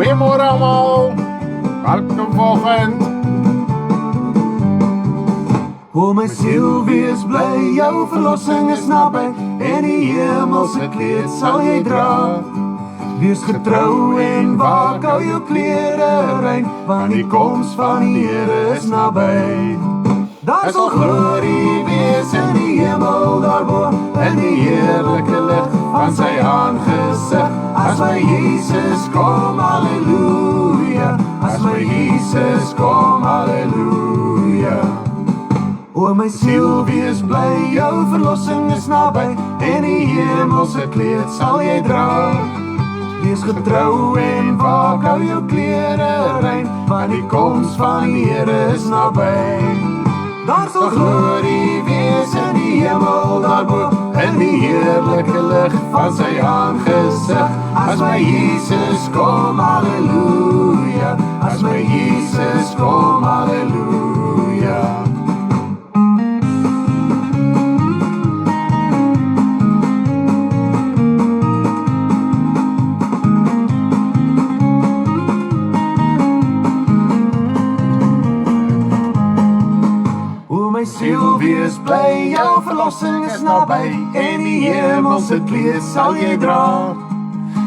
Goeiemôre almal. Welkom vanoggend. O my siel, wees bly, jou verlossing is naby, en die hemelse kleed sal jy dra. Wees getrou en waak, hou jou klere rein, want die koms van die Here is naby. Daar sal glorie wees in die hemel daarbo, in die heerlike lig van sy aangesig. As my Jesus kom, halleluja, as my Jesus kom, halleluja. O my siel, wees bly, jou verlossing is naby, en die hemelse kleed sal jy dra. Wees getrou en waak, hou jou klere rein, want die koms van die Here is naby. Daar sal glorie wees in die hemel daarbo, in die heerlike lig van sy aangesig. As my Jesus kom, halleluja, as my Jesus kom, halleluja. Siel, wees bly, jou verlossing is naby, en die hemelse kleed sal jy dra.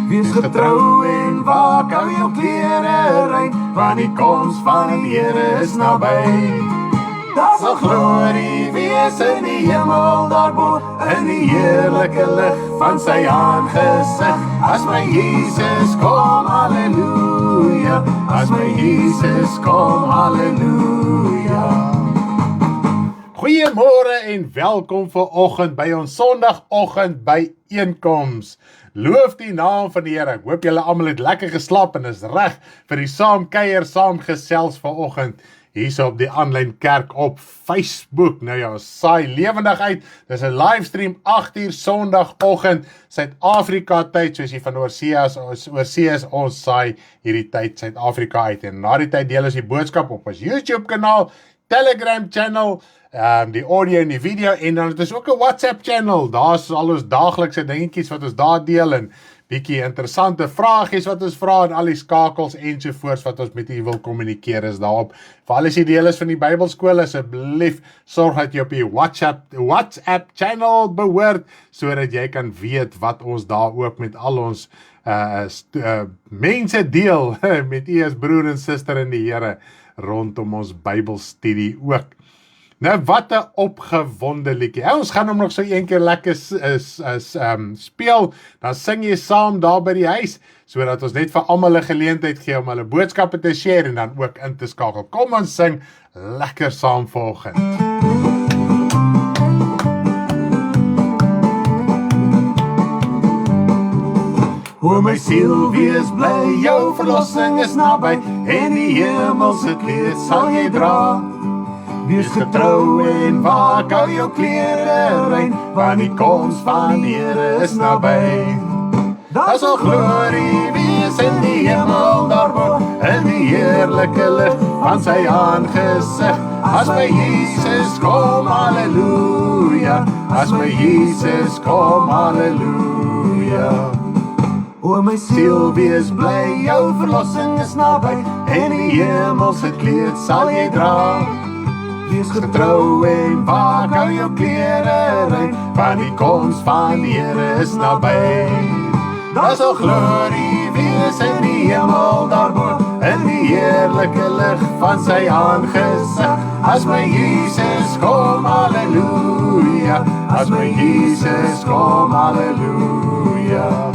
Wees getrou en waak, hou jou klere rein, want die koms van die Here is naby. Daar sal glorie wees in die hemel daarbo, in die heerlike lig van sy aangesig. As my Jesus kom, halleluja, as my Jesus kom, halleluja. Goeiemôre en welkom vanoggend by ons Sondagoggend byeenkoms. Loof die naam van die Here. Ek hoop julle almal het lekker geslaap en is reg vir die saamkuier, saamgesels vanoggend hierso op die aanlyn kerk op Facebook. Nou ja, saai lewendig uit. Dis 'n livestream 8uur Sondagoggend Suid-Afrika tyd, soos jy van oorsee is, ons saai hierdie tyd Suid-Afrika uit. En na die tyd deel ons die boodskap op ons YouTube kanaal, Telegram channel, die audio en die video, en dan het ons ook 'n WhatsApp channel. Daar's al ons daaglikse dingetjies wat ons daar deel, en bietjie interessante vragies wat ons vra, en al die skakels ensovoorts wat ons met u wil kommunikeer is daarop. Vir al die deel is van die Bybelskool, asseblief sorg dat jy op die WhatsApp channel behoort, sodat jy kan weet wat ons daar ook met al ons mense deel, met u as broer en suster in die Here, rondom ons Bybelstudie ook. Nou, wat 'n opgewonde liedjie. Ons gaan hom nog so een keer lekker speel, dan sing jy saam daar by die huis, sodat ons net vir almal 'n geleentheid gee om hulle boodskappe te share en dan ook in te skakel. Kom ons sing lekker saam vanoggend. O my siel, wees bly, jou verlossing is naby, en die hemelse kleed sal jy dra. Wees getrou en waak, hou jou klere rein, want die koms van die Here is naby. Daar sal glorie wees in die hemel daarbo, in die heerlike lig van sy aangesig. As my Jesus kom, halleluja, as my Jesus kom, halleluja. O my siel, wees bly, jou verlossing is naby, en die hemelse kleed sal jy dra. Wees getrou en waak, hou jou klere rein, want die koms van die Here is naby. Daar sal glorie wees in die hemel daarbo, in die heerlike lig van sy aangesig. As my Jesus kom, halleluja, as my Jesus kom, halleluja.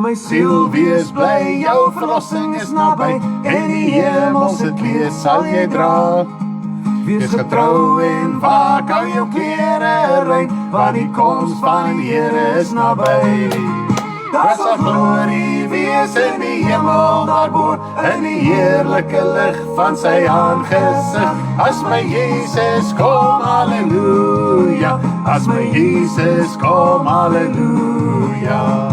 My siel, wees bly, jou verlossing is naby, en die hemelse kleed sal jy dra. Wees getrou en waak, hou jou klere rein, want die koms van die Here is naby. Daar sal glorie wees in die hemel daarbo, in die heerlike lig van sy aangesig. As my Jesus kom, halleluja, as my Jesus kom, halleluja.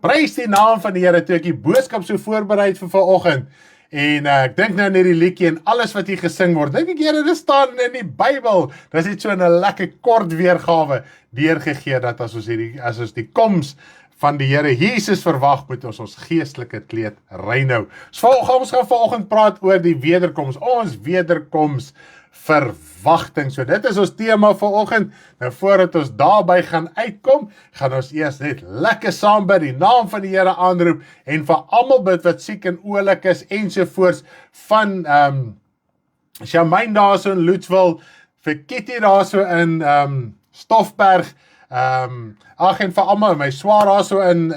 Prys die naam van die Here toe ek die boodskap so voorbereid vir vanoggend. En ek dink nou net die liedjie en alles wat hier gesing word. Dink ek, Here, dit staan in die Bybel. Dit is net so 'n lekker kort weergawe deurgegee dat as ons die koms van die Here Jesus verwag, moet ons geestelike kleed rein hou. So ons gaan vanoggend praat oor die wederkoms. Ons wederkoms verwagting. So dit is ons tema vanoggend. Nou voordat ons daarby gaan uitkom, gaan ons eers net lekker saam by die naam van die Here aanroep en vir almal bid wat siek en oulik is ensovoorts van Charmaine daar so in Loetswil, vir Kitty daar so in Stoffberg, en vir almal, my swaar daar so in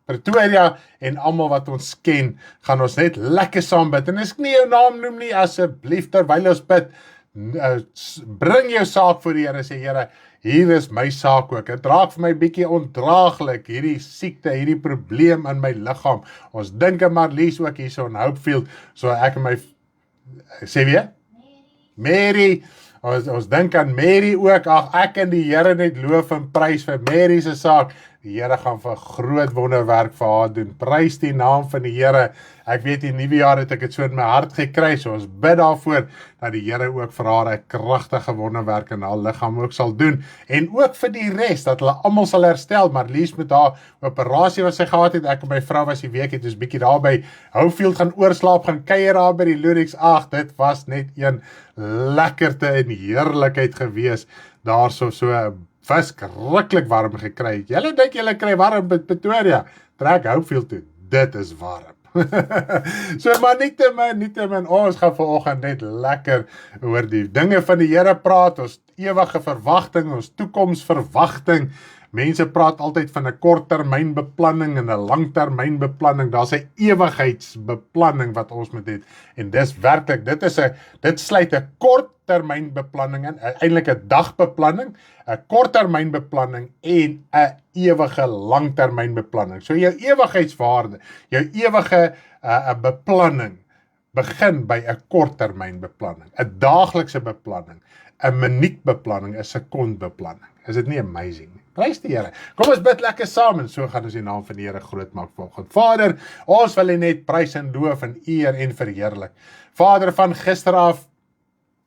Pretoria en almal wat ons ken, gaan ons net lekker saam bid. En as ek nie jou naam noem nie, asseblief terwyl ons bid, bring jou saak voor die Here, sê Here, hier is my saak ook. Het raak vir my bietjie ondraaglik, hierdie siekte, hierdie probleem in my liggaam. Ons dink aan Marlies ook hier so in Hopefield, so ek en my, sê weer? Mary, ons dink aan Mary ook, ek en die Here net loof en prys vir Mary se saak. Die Here gaan vir groot wonderwerk vir haar doen. Prys die naam van die Here. Ek weet die nuwe jaar het ek dit so in my hart gekry, so ons bid daarvoor dat die Here ook vir haar 'n kragtige wonderwerk in haar liggaam ook sal doen. En ook vir die res, dat hulle almal sal herstel. Marlies met haar operasie wat sy gehad het, ek en my vrou was die week het ons bietjie daar by Hopefield gaan oorslaap, gaan kuier daar by die Ludwig's. Dit was net een lekkerte en heerlikheid gewees. Daar so verskriklik warm gekry. Julle dink julle kry warm by Pretoria, trek Hopefield toe, dit is warm. So maar nietemin, ons gaan vanoggend net lekker oor die dinge van die Here praat, ons ewige verwagting, ons toekomsverwagting. Mense praat altyd van 'n korttermynbeplanning en 'n langtermynbeplanning. Daar's 'n ewigheidsbeplanning wat ons moet hê. En dis werklik, dit sluit 'n korttermynbeplanning in, eintlik 'n dagbeplanning, 'n korttermynbeplanning en 'n ewige langtermynbeplanning. So jou ewigheidswaarde, jou ewige beplanning begin by 'n korttermynbeplanning, 'n daaglikse beplanning, 'n minuutbeplanning, 'n sekondbeplanning. Is dit nie amazing nie? Prys die Here. Kom ons bid lekker saam en so gaan ons die naam van die Here groot maak vanoggend. Vader, ons wil U net prys en loof en eer en verheerlik. Vader, van gister af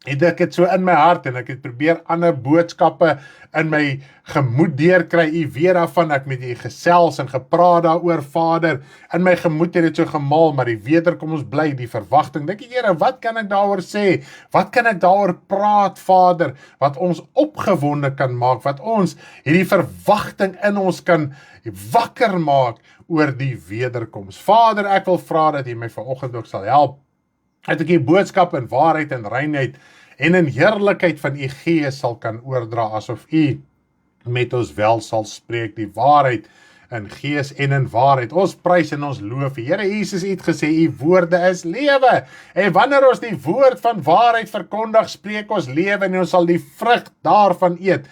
het ek dit so in my hart en ek het probeer ander boodskappe in my gemoed deurkry. U weet daarvan, ek met U gesels en gepraat daaroor, Vader. In my gemoed het dit so gemaal, maar die wederkoms bly, die verwagting. Dink ek, Here, wat kan ek daaroor sê? Wat kan ek daaroor praat, Vader? Wat ons opgewonde kan maak, wat ons hierdie verwagting in ons kan wakker maak oor die wederkoms. Vader, ek wil vra dat U my vanoggend ook sal help, dat ek die boodskap in waarheid en reinheid en in heerlikheid van U Gees sal kan oordra, asof U met ons wel sal spreek, die waarheid in gees en in waarheid. Ons prys en ons loof U. Here Jesus het gesê, U woorde is lewe. En wanneer ons die woord van waarheid verkondig, spreek ons lewe en ons sal die vrug daarvan eet.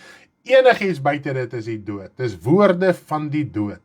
Enigiets buite dit is die dood. Dis woorde van die dood.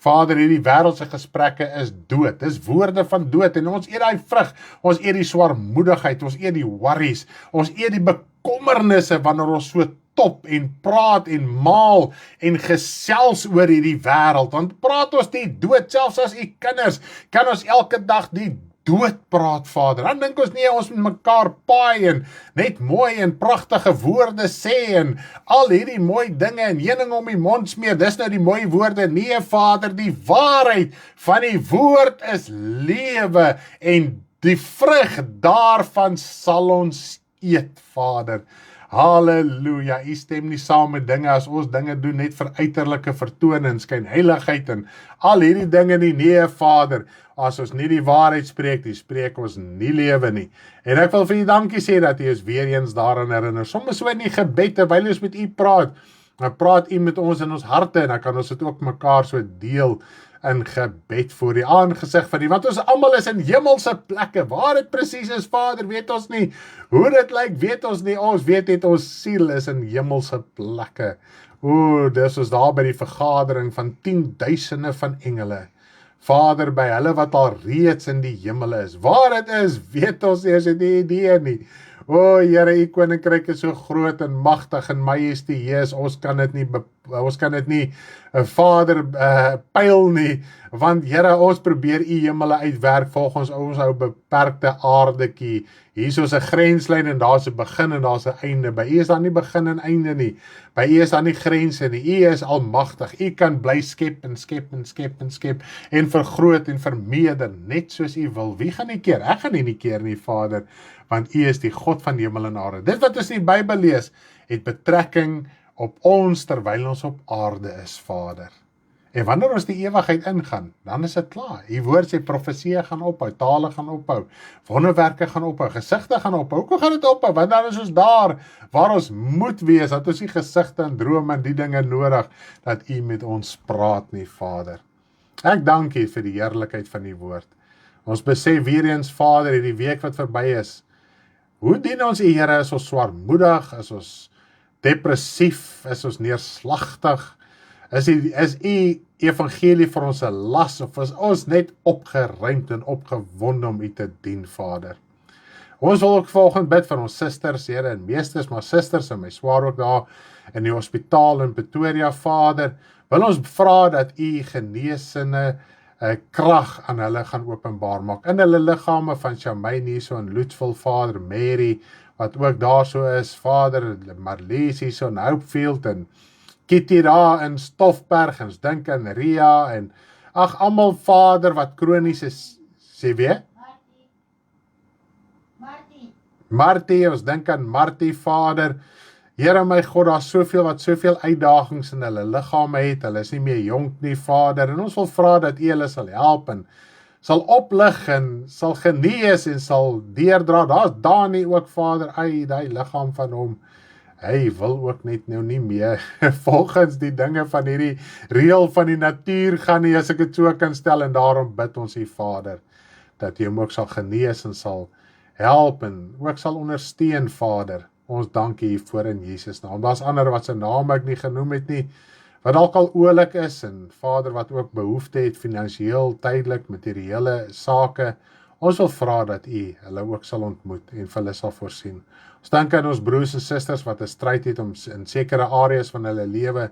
Vader, hierdie wêreldse gesprekke is dood. Dis woorde van dood en ons eet daai vrug. Ons eet die swaarmoedigheid, ons eet die worries, ons eet die bekommernisse wanneer ons so top en praat en maal en gesels oor hierdie wêreld. Want praat ons die dood, selfs as U kinders, kan ons elke dag die dood praat, Vader. Dan dink ons nie, ons moet mekaar paai en net mooi en pragtige woorde sê en al hierdie mooi dinge en heuning om die mond smeer, dis nou die mooi woorde. Nee, Vader, die waarheid van die woord is lewe en die vrug daarvan sal ons eet, Vader. Halleluja, U stem nie saam met dinge as ons dinge doen net vir uiterlike vertoning, skynheiligheid en al hierdie dinge nie. Nee, Vader, as ons nie die waarheid spreek, spreek ons nie lewe nie. En ek wil vir U dankie sê dat U is weer eens daaraan herinner. Soms so in die gebed, terwyl ons met U praat, dan praat U met ons in ons harte en dan kan ons dit ook mekaar so deel in gebed voor die aangesig van U, want ons almal is in hemelse plekke. Waar dit presies is, Vader, weet ons nie. Hoe dit lyk, weet ons nie. Ons weet net ons siel is in hemelse plekke. Dis ons daar by die vergadering van 10.000 van engele. Vader, by hulle wat al reeds in die hemel is. Waar dit is, weet ons eers nie idee nie. Here, U koninkryk is so groot en magtig en majestueus, ons kan dit nie ons kan dit nie, Vader, pyl nie, want Here, ons probeer u hemele uitwerk volgens ons ou beperkte aardekie. Hier is 'n grenslyn en daar's 'n begin en daar's 'n einde. By u is daar nie begin en einde nie. By u is daar nie grense nie. U is almagtig. U kan bly skep en skep en skep en skep en vergroot en vermeerder, net soos u wil. Wie gaan nie keer? Ek gaan nie keer nie, Vader, want u is die God van hemel en aarde. Dit wat ons in die Bybel lees, het betrekking op ons terwyl ons op aarde is, Vader. En wanneer ons die ewigheid ingaan, dan is dit klaar. Die woord sê profeseë gaan ophou, tale gaan ophou, wonderwerke gaan ophou, gesigte gaan ophou. Hoekom gaan dit ophou? Want dan is ons daar waar ons moet wees, dat ons die gesigte en drome en die dinge nodig, dat u met ons praat nie, Vader. Ek dank u vir die heerlikheid van die woord. Ons besef weer eens, Vader, hierdie week wat verby is, hoe dien ons u, Here? Is ons swaarmoedig? Is ons depressief? Is ons neerslagtig? Is u evangelie vir ons 'n las, of is ons net opgeruimd en opgewonde om u te dien, Vader? Ons wil ook volgende bid vir ons susters, Here, en meesters, maar susters en my swaar ook daar in die hospitaal in Pretoria, Vader. Wil ons vra dat u genesende krag aan hulle gaan openbaar maak, in hulle liggame van Shamaine hierso in Lutsville, Vader, Mary, wat ook daar so is, Vader, Marlies hierso in Hopefield, en Kitty daar in Stoffberg, ons dink aan Ria, en ag, almal, Vader, wat kronies is, sê weer? Martie, ons dink aan Martie, Vader. Here my God, daar is soveel wat soveel uitdagings in hulle liggame het, hulle is nie meer jonk nie, Vader, en ons wil vra dat u hulle sal help, en sal oplig, en sal genees, en sal deurdra. Daar is Dani ook, Vader, die liggaam van hom, hy wil ook net nou nie meer volgens die dinge van hierdie reël van die natuur gaan nie, as ek het so kan stel, en daarom bid ons u, Vader, dat u hom ook sal genees en sal help, en ook sal ondersteun, Vader. Ons dank u voor in Jesus naam. Daar's ander wat sy naam ek nie genoem het nie, wat dalk al oulik is, en Vader, wat ook behoefte het, finansiëel, tydelik, materiële sake. Ons wil vra dat u hulle ook sal ontmoet en vir hulle sal voorsien. Ons dink aan ons broers en susters wat 'n stryd het om in sekere areas van hulle lewe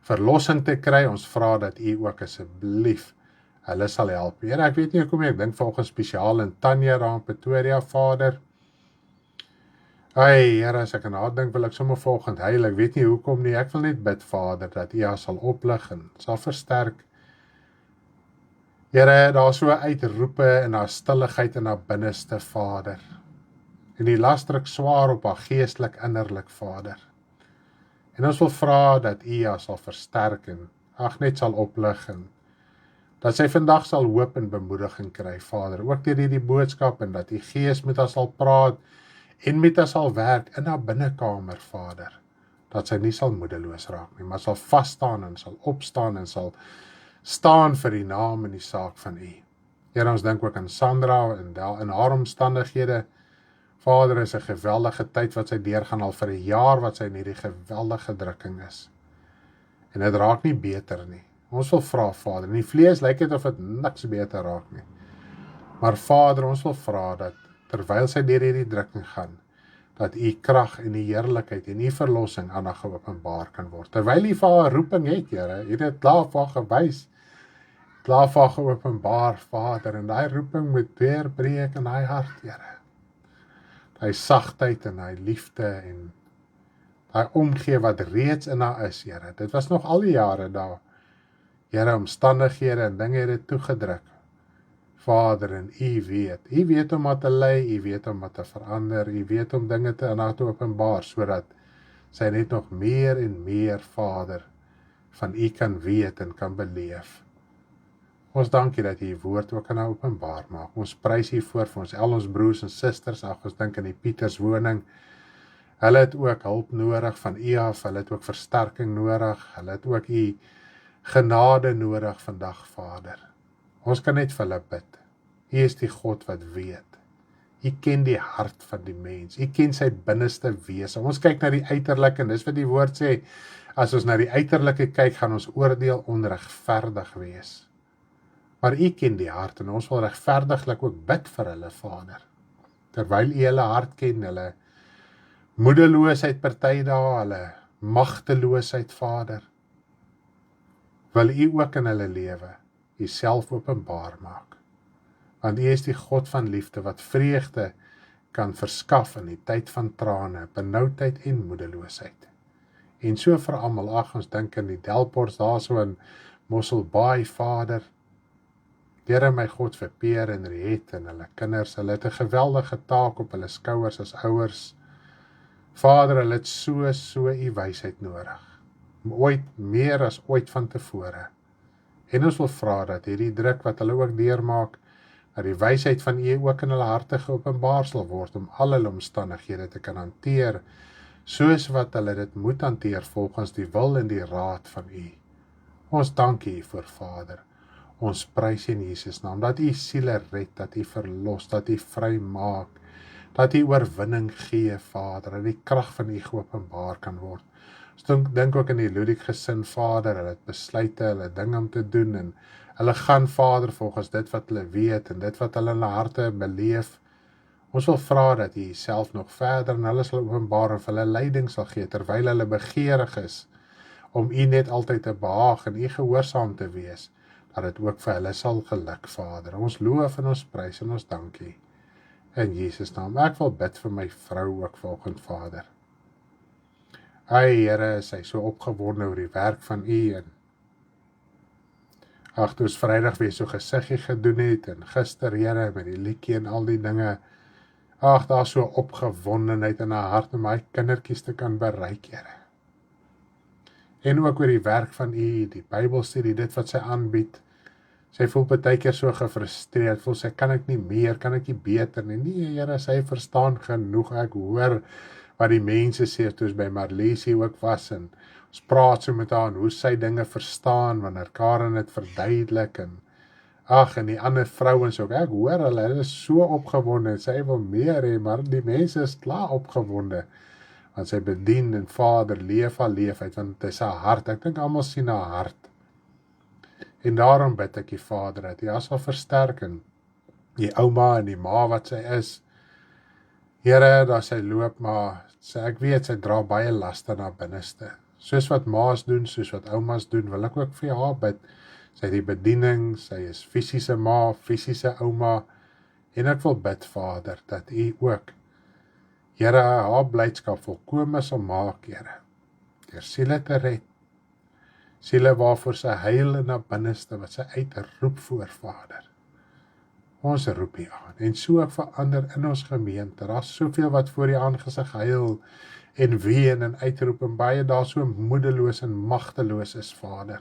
verlossing te kry. Ons vra dat u ook asseblief hulle sal help. Here, ek weet nie hoekom nie, ek dink volgens spesiaal in Tanya daar in Pretoria, Vader. Here, as ek aan haar dink, wil ek sommer volgend huil. Ek weet nie hoekom nie, ek wil net bid, Vader, dat u haar sal oplig en sal versterk. Here, daar is so uitroepe en haar stilligheid in haar binneste, Vader. En die las druk swaar op haar geestelik innerlik, Vader. En ons wil vra dat u haar sal versterk en net sal oplig, en dat sy vandag sal hoop en bemoediging kry, Vader. Ook deur hierdie boodskap, en dat u Gees met haar sal praat en met haar sal werk in haar binnekamer, Vader. Dat sy nie sal moedeloos raak nie, maar sal vasstaan en sal opstaan en sal staan vir die naam en die saak van u. Here, ons dink ook aan Sandra in haar omstandighede. Vader, is 'n geweldige tyd wat sy deurgaan, al vir 'n jaar wat sy in hierdie geweldige drukking is. En dit raak nie beter nie. Ons wil vra, Vader, in die vlees lyk dit of dit niks beter raak nie. Maar Vader, ons wil vra dat terwyl sy deur hierdie drukking gaan, dat u krag en die heerlikheid en die verlossing aan haar geopenbaar kan word. Terwyl u vir haar roeping het, Here, het dit klaar vir haar gewys, klaar vir haar geopenbaar, Vader, en daai roeping moet deurbreek in haar hart, Here. Daai sagtheid en daai liefde en daai omgee wat reeds in haar is, Here. Dit was nog al die jare daar, Here, omstandighede en dinge het dit toegedruk. Vader, en u weet om wat te lei, u weet om wat te verander, u weet om dinge aan haar te openbaar, sodat sy net nog meer en meer, Vader, van u kan weet en kan beleef. Ons dank u dat u woord ook aan haar openbaar maak. Ons prys u voor vir ons broers en susters, ons dink aan die Pieters woning. Hulle het ook hulp nodig van u af, hulle het ook versterking nodig, hulle het ook u genade nodig vandag, Vader. Ons kan net vir hulle bid. U is die God wat weet. U ken die hart van die mens. U ken sy binneste wese. Ons kyk na die uiterlike, en dis wat die woord sê, as ons na die uiterlike kyk, gaan ons oordeel onregverdig wees. Maar u ken die hart, en ons wil regverdiglik ook bid vir hulle, Vader. Terwyl u hulle hart ken, hulle moedeloosheid party daar, hulle magteloosheid, Vader. wil U ook in hulle lewe Uself openbaar maak. Want U is die God van liefde wat vreugde kan verskaf in die tyd van trane, benoudheid en moedeloosheid. En so vir almal, ons dink in die Delport daar so in Mosselbaai, Vader, Here my God vir Peer en Riet en hulle kinders, hulle het 'n geweldige taak op hulle skouers as ouers. Vader, hulle het so U wysheid nodig. Meer as ooit van tevore. En ons wil vra dat hierdie druk wat hulle ook deurmaak, dat die wysheid van U ook in hulle harte geopenbaar sal word om al hulle omstandighede te kan hanteer, soos wat hulle dit moet hanteer volgens die wil en die raad van U. Ons dank U vir Vader. Ons prys in Jesus naam, dat U siele red, dat U verlos, dat U vry maak, dat U oorwinning gee, Vader, dat die krag van U geopenbaar kan word. Ons dink ook in die Ludik gesin, Vader, hulle het besluite, hulle ding om te doen, en hulle gaan, Vader, volgens dit wat hulle weet, en dit wat hulle in hulle harte beleef. Ons wil vra dat U self nog verder, en hulle sal openbaar, of hulle leiding sal gee, terwyl hulle begeerig is, om U net altyd te behaag, en U gehoorsaam te wees, dat het ook vir hulle sal geluk, Vader. Ons loof en ons prys en ons dankie. In Jesus naam, ek wil bid vir my vrou ook volgend, Vader. Here, is hy so opgewonde oor die werk van U, en toe ons Vrydag weer so gesiggie gedoen het, en gister, Here, met die liedjie en al die dinge, daar so opgewondenheid in haar hart, om my kindertjies te kan bereik, Here. En ook oor die werk van U, die Bybelstudie, dit wat sy aanbied. Sy voel partykeer so gefrustreerd, voel sy, kan ek nie meer, kan ek nie beter nie. Nee, Here, sy verstaan genoeg, ek hoor wat die mense sê, toe ons by Marlesie ook was, en ons praat so met haar, en hoe sy dinge verstaan, wanneer Karen het verduidelik, en die ander vrouens ook, ek hoor hulle is so opgewonde, sy wil meer hê, maar die mense is klaar opgewonde, want sy bedien en Vader, leef haar leefheid, want het is haar hart, ek dink almal sien haar hart, en daarom bid ek die Vader, dat hy as sal versterk, en die ouma en die ma wat sy is, Here, dat sy loop, maar ek weet, sy dra baie laste na binneste, soos wat ma's doen, soos wat ouma's doen, wil ek ook vir haar bid, sy die bediening, sy is fisiese ma, fisiese ouma, en ek wil bid, Vader, dat U ook, Here, haar blydskap volkome sal maak, Here, deur siele te red, siele waarvoor sy huil in haar binneste, wat sy uitroep voor, Vader. Ons roep U aan, en so ook verander in ons gemeente, daar is soveel wat voor U aangesig huil, en ween en uitroep, en baie daar so moedeloos en magteloos is, Vader.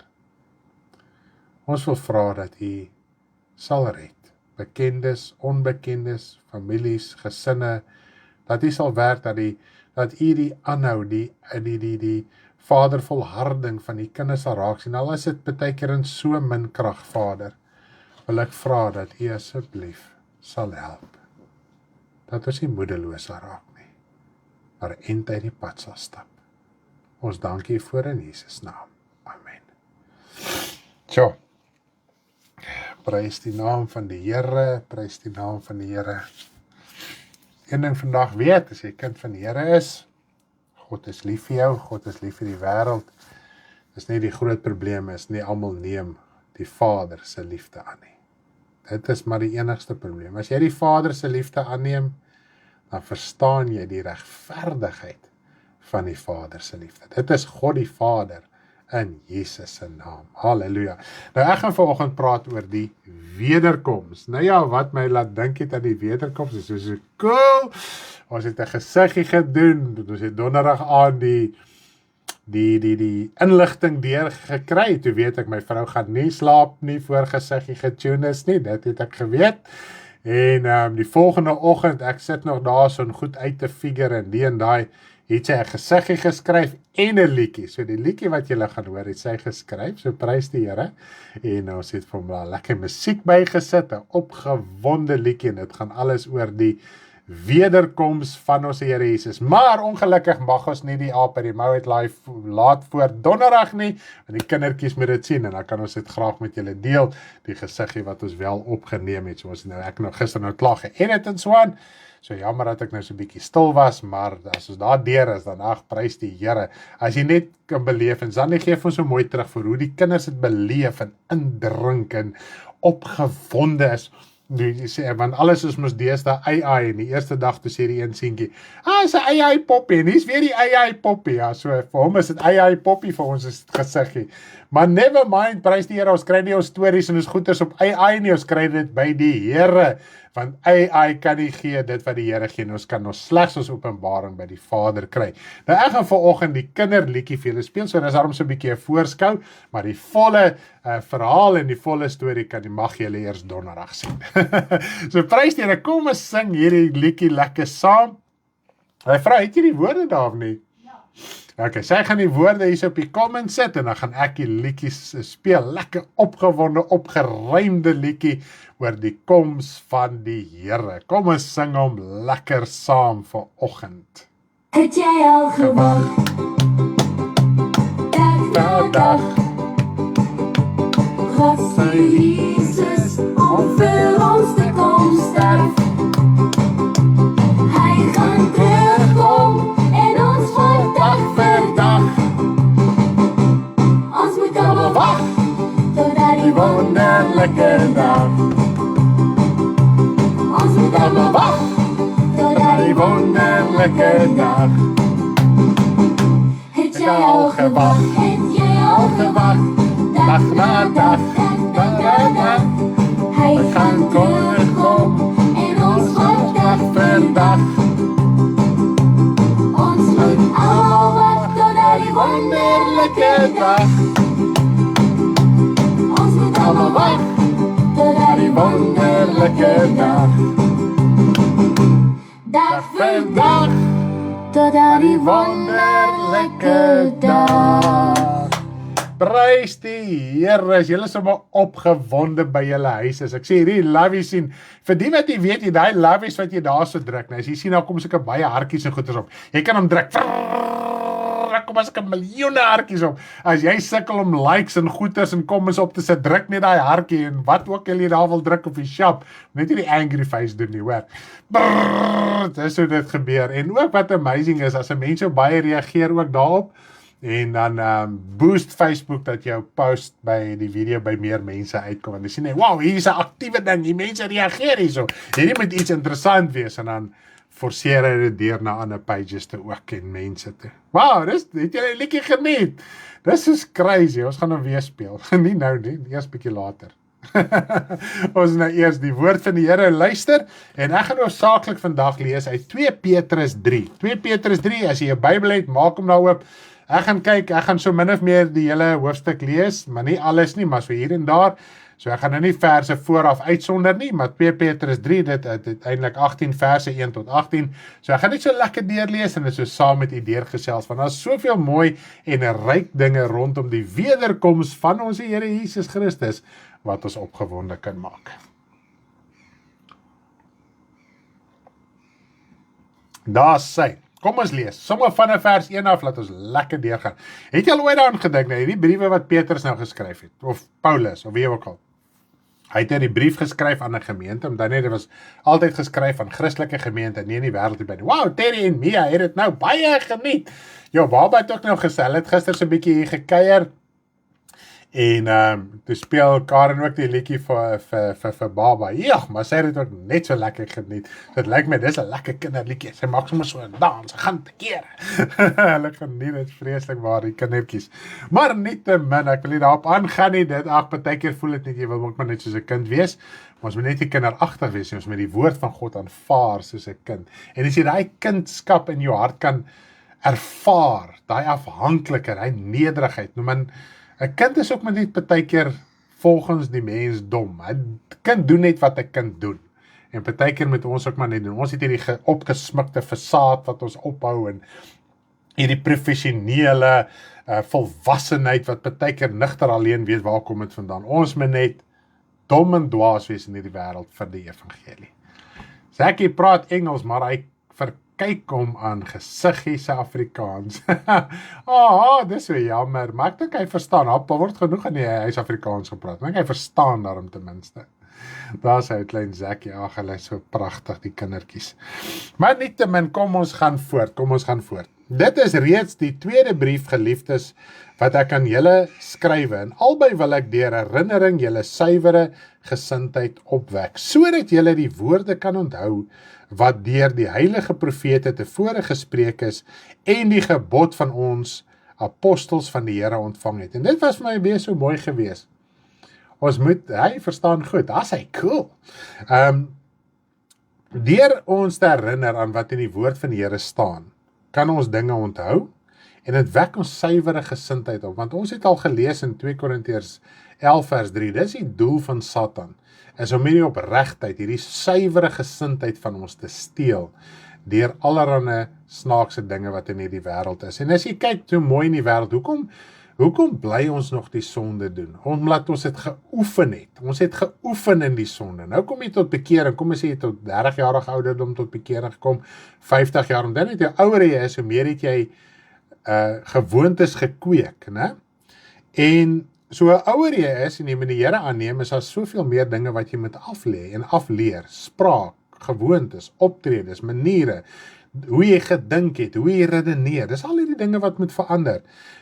Ons wil vra dat U sal red, bekendes, onbekendes, families, gesinne, dat U sal werk, dat U die aanhou, die Vader volharding van die kinders sal raak sien, al is dit baie keer in so min krag, Vader, wil ek vra dat U asseblief sal help, dat ons nie moedeloos sal raak nie, maar end uit die pad sal stap. Ons dank U voor in Jesus naam. Amen. Prys die naam van die Here, prys die naam van die Here. Een ding vandag weet, as jy kind van die Here is, God is lief vir jou, God is lief vir die wêreld. Dis nie die groot probleem is, nie almal neem die Vader se liefde aan nie. Dit is maar die enigste probleem. As jy die Vader se liefde aanneem, dan verstaan jy die regverdigheid van die Vader se liefde. Dit is God die Vader in Jesus se naam. Halleluja. Nou ek gaan vanoggend praat oor die wederkoms. Nou ja, wat my laat dink het aan die wederkoms, is so cool. Ons het 'n gesiggie gedoen, ons het donderdag aan die inligting deur gekry, toe weet ek, my vrou gaan nie slaap nie voor gesiggie getune is nie, dit het ek geweet, en die volgende oggend, ek sit nog daar so goed uit te figure, en daai, het sy 'n gesiggie geskryf, en 'n liedjie, so die liedjie wat julle gaan hoor, het sy geskryf, so prys die Here, en ons het vir hom lekker musiek bygesit, 'n opgewonde liedjie, en dit gaan alles oor die wederkoms van ons Here Jesus. Maar ongelukkig mag ons nie die aap uit die mou uit laat voor donderdag nie, want die kindertjies moet dit sien, en dan kan ons dit graag met julle deel, die gesiggie wat ons wel opgeneem het, so ons ek gister klaar geëdit en so aan, so jammer dat ek nou so 'n bietjie stil was, maar as ons daar deur is, dan prys die Here. As jy net kan beleef, en Zannie gee vir ons so mooi terug vir hoe die kinders het beleef en indrink en opgewonde is. Die sê, want alles is mos deesdae AI, en die eerste dag toe sê die een seentjie, is 'n AI poppie, en hier's weer die AI poppie, ja, so vir hom is dit AI poppie, vir ons is dit gesiggie. Maar never mind, prys die Here, ons kry nie ons stories en ons goeders op AI nie, ons kry dit by die Here, want AI kan nie gee dit wat die Here gee, ons kan ons slegs ons openbaring by die Vader kry. Nou ek gaan vanoggend die kinderliedjie vir julle speel, so dis daarom so 'n bietjie 'n voorskou, maar die volle verhaal en die volle storie mag julle eers donderdag sien. So prys die Here, kom ons sing hierdie liedjie lekker saam. Hy vra, het jy die woorde daar of nie? Ok, sy gaan die woorde hier op die comment sit, en dan gaan ek die liedjies speel, lekker opgewonde, opgeruimde liedjie, oor die koms van die Here. Kom ons sing hom lekker saam vanoggend. Het jy al gewag, dag na dag, was die Jesus om vir ons te kom sterf. Hy gaan terugkom en ons voor dag vir dag. Ons moet allemaal wag, totdat die wonderlijke dag. Ons moet allemaal wag, totdat die wonderlijke dag. Het jy al gewag, het jy al gewag, dag na dag, dag na dag. Hy gaan terugkom en ons voor dag vir dag. Ons moet allemaal wag, totdat die wonderlijke dag. Ons moet allemaal wag, totdat die wonderlijke dag. Dag vir dag, totdat die wonderlijke dag. Prys die Here, as julle sommer opgewonde by julle huis is. Ek sê hierdie lovies sien, vir die wat jy weet, jy die lovies wat jy daar so druk, nou as jy sien, nou kom soke baie hartjies en goeders op. Jy kan hom druk, dan kom as ek 'n miljoene hartjies op. As jy sukkel om likes en goeders en comments op te sit, druk net daai hartjie, en wat ook jy daar wil druk op die shop, net nie die angry face doen nie, hoor. Dis hoe dit gebeur, en ook wat amazing is, as 'n mens so baie reageer ook daarop, en dan boost Facebook dat jou post by die video by meer mense uitkom, en jy sien, wow, hier is 'n aktiewe ding, die mense reageer hierso, hierdie moet iets interessant wees, en dan forceer hy dit deur na ander pages te ook en mense te. Wow, het jy die liedjie geniet? Dis is crazy, ons gaan hom weer speel, nie nou nie, eers bietjie later. Ons nou eers die woord van die Here luister, en ek gaan hoofsaaklik vandag lees uit 2 Petrus 3. 2 Petrus 3, as jy 'n Bybel het, maak hom nou oop. Ek gaan so min of meer die hele hoofstuk lees, maar nie alles nie, maar so hier en daar. So ek gaan nou nie verse vooraf uitsonder nie, maar 2 Petrus 3, dit uiteindelik 18 verse 1 tot 18. So ek gaan net so lekker deurlees en dit so saam met u deurgesels, want daar is soveel mooi en ryk dinge rondom die wederkoms van ons Here Jesus Christus, wat ons opgewonde kan maak. Daar sê, kom ons lees, sommer van vers 1 af, laat ons lekker deurgaan. Het jy al ooit daaraan gedink, nou hierdie briewe wat Petrus nou geskryf het, of Paulus, of wie ook al, hy het die brief geskryf aan 'n gemeente, omdat dit was altyd geskryf aan Christelike gemeente, nie in die wêreld nie by nie. Wow, Terry en Mia het dit nou baie geniet. Jo, Baba het ook nou gesê, hulle het gister so 'n bietjie hier gekuier, en toe speel Karen ook die liedjie vir Baba. Ja, maar sy het dit ook net so lekker geniet. Dit lyk my, dis 'n lekker kinderliedjie. Sy maak sommer so 'n dans, sy gaan te keer. Hulle geniet dit vreeslik waar, die kindertjies. Maar nietemin, ek wil nie daarop aangaan nie, partykeer voel dit net, jy wil ook maar net soos 'n kind wees, maar ons moet net nie kinderagtig wees, ons moet die woord van God aanvaar soos 'n kind. En as jy daai kindskap in jou hart kan ervaar, daai afhanklikheid, daai nederigheid, noem man, 'n kind is ook maar net partykeer volgens die mens dom. 'n Kind doen net wat 'n kind doen. En partykeer moet ons ook maar net doen. Ons het hierdie opgesmikte fasaad wat ons ophou, en hierdie professionele volwassenheid wat partykeer nigter alleen weet waar kom dit vandaan. Ons moet net dom en dwaas wees in hierdie wêreld vir die evangelie. Zaki praat Engels, maar hy verkyk hom aan gesiggies Afrikaans. Dis so jammer, maar ek dink hy verstaan, word genoeg in die huis Afrikaans gepraat, ek dink hy verstaan daarom ten minste. Daar is hy klein Zaki, hulle is so pragtig, die kindertjies. Maar nietemin, kom ons gaan voort. Dit is reeds die tweede brief, geliefdes, wat ek aan julle skrywe, en albei wil ek deur herinnering julle suiwere gesindheid opwek, sodat julle die woorde kan onthou, wat deur die heilige profete tevore gespreek is, en die gebod van ons apostels van die Here ontvang het. En dit was vir my weer so mooi gewees. Ons moet, hy verstaan goed, as hy cool. Deur ons te herinner aan wat in die woord van die Here staan, kan ons dinge onthou, en het wek ons suiwere gesindheid op, want ons het al gelees in 2 Korintiërs 11 vers 3, dis die doel van Satan, is om hierdie opregtheid, hierdie suiwere gesindheid van ons te steel, deur allerhande snaakse dinge wat in hierdie wêreld is. En as jy kyk so mooi in die wêreld, hoekom bly ons nog die sonde doen? Omdat ons het geoefen het. Ons het geoefen in die sonde. Nou kom jy tot bekering, kom as jy tot 30-jarige ouderdom tot bekering gekom, 50 jaar, en dan het jy ouer jy is, hoe meer het jy gewoontes gekweek, né? En so ouer jy is, en jy met die Here aanneem, is daar soveel meer dinge wat jy moet aflê en afleer, spraak, gewoontes, optredes, maniere, hoe jy gedink het, hoe jy redeneer, dis al hierdie dinge wat moet verander.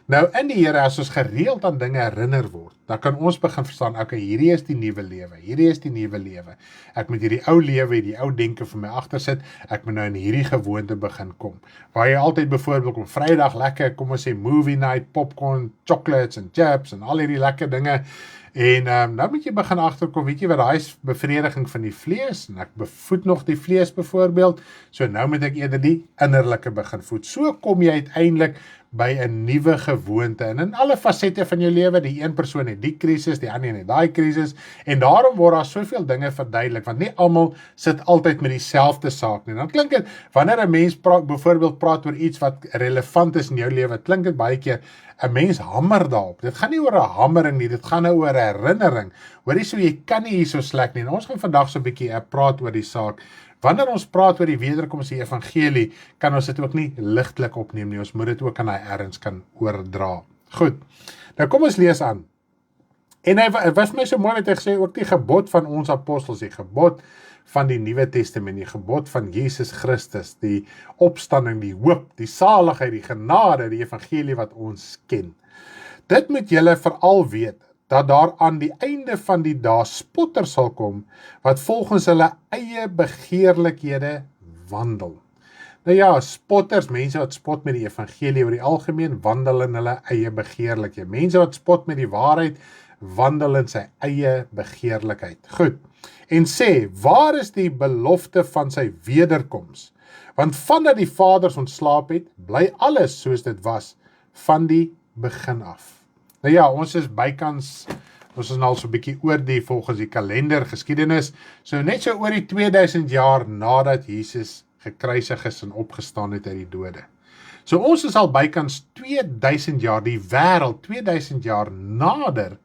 Nou in die Here, as ons gereeld aan dinge herinner word, dan kan ons begin verstaan, okay, hierdie is die nuwe lewe, ek moet hierdie ou lewe, die ou denke vir my agtersit, ek moet nou in hierdie gewoonte begin kom, waar jy altyd byvoorbeeld om Vrydag lekker, kom ons sê movie night, popcorn, chocolates en chips en al hierdie lekker dinge, en nou moet jy begin agterkom, weet jy wat, daai is bevrediging van die vlees, en ek bevoed nog die vlees byvoorbeeld, so nou moet ek eerder die innerlike begin voed. So kom jy uiteindelik by 'n nuwe gewoonte, en in alle fasette van jou lewe, die een persoon het die krisis, die ander het daai krisis, en daarom word daar soveel dinge verduidelik, want nie almal sit altyd met dieselfde saak nie. Dan klink dit, wanneer 'n mens byvoorbeeld praat oor iets wat relevant is in jou lewe, klink dit baie keer, 'n mens hamer daarop. Dit gaan nie oor 'n hamering nie, dit gaan nou oor 'n herinnering. Hoorie, so jy kan nie hier so slek nie, en ons gaan vandag so 'n bietjie praat oor die saak. Wanneer ons praat oor die wederkoms die evangelie, kan ons dit ook nie ligtelik opneem nie, ons moet dit ook aan hy erns kan oordra. Goed, nou kom ons lees aan. En hy was my so mooi wat hy gesê, ook die gebod van ons apostels, die gebod van die Nuwe Testament, die gebod van Jesus Christus, die opstanding, die hoop, die saligheid, die genade, die evangelie wat ons ken. Dit moet julle veral weet, dat daar aan die einde van die dae spotters sal kom, wat volgens hulle eie begeerlikhede wandel. Nou ja, spotters, mense wat spot met die evangelie oor die algemeen, wandel in hulle eie begeerlikhede. Mense wat spot met die waarheid, wandel in sy eie begeerlikheid. Goed, en sê, waar is die belofte van sy wederkoms? Want vandat die vaders ontslaap het, bly alles soos dit was, van die begin af. Nou ja, ons is bykans, ons is nou so 'n bietjie oor die volgens die kalender geskiedenis, so net so oor die 2000 jaar nadat Jesus gekruisig is en opgestaan het uit die dode. So ons is al bykans 2000 jaar, die wêreld 2000 jaar nader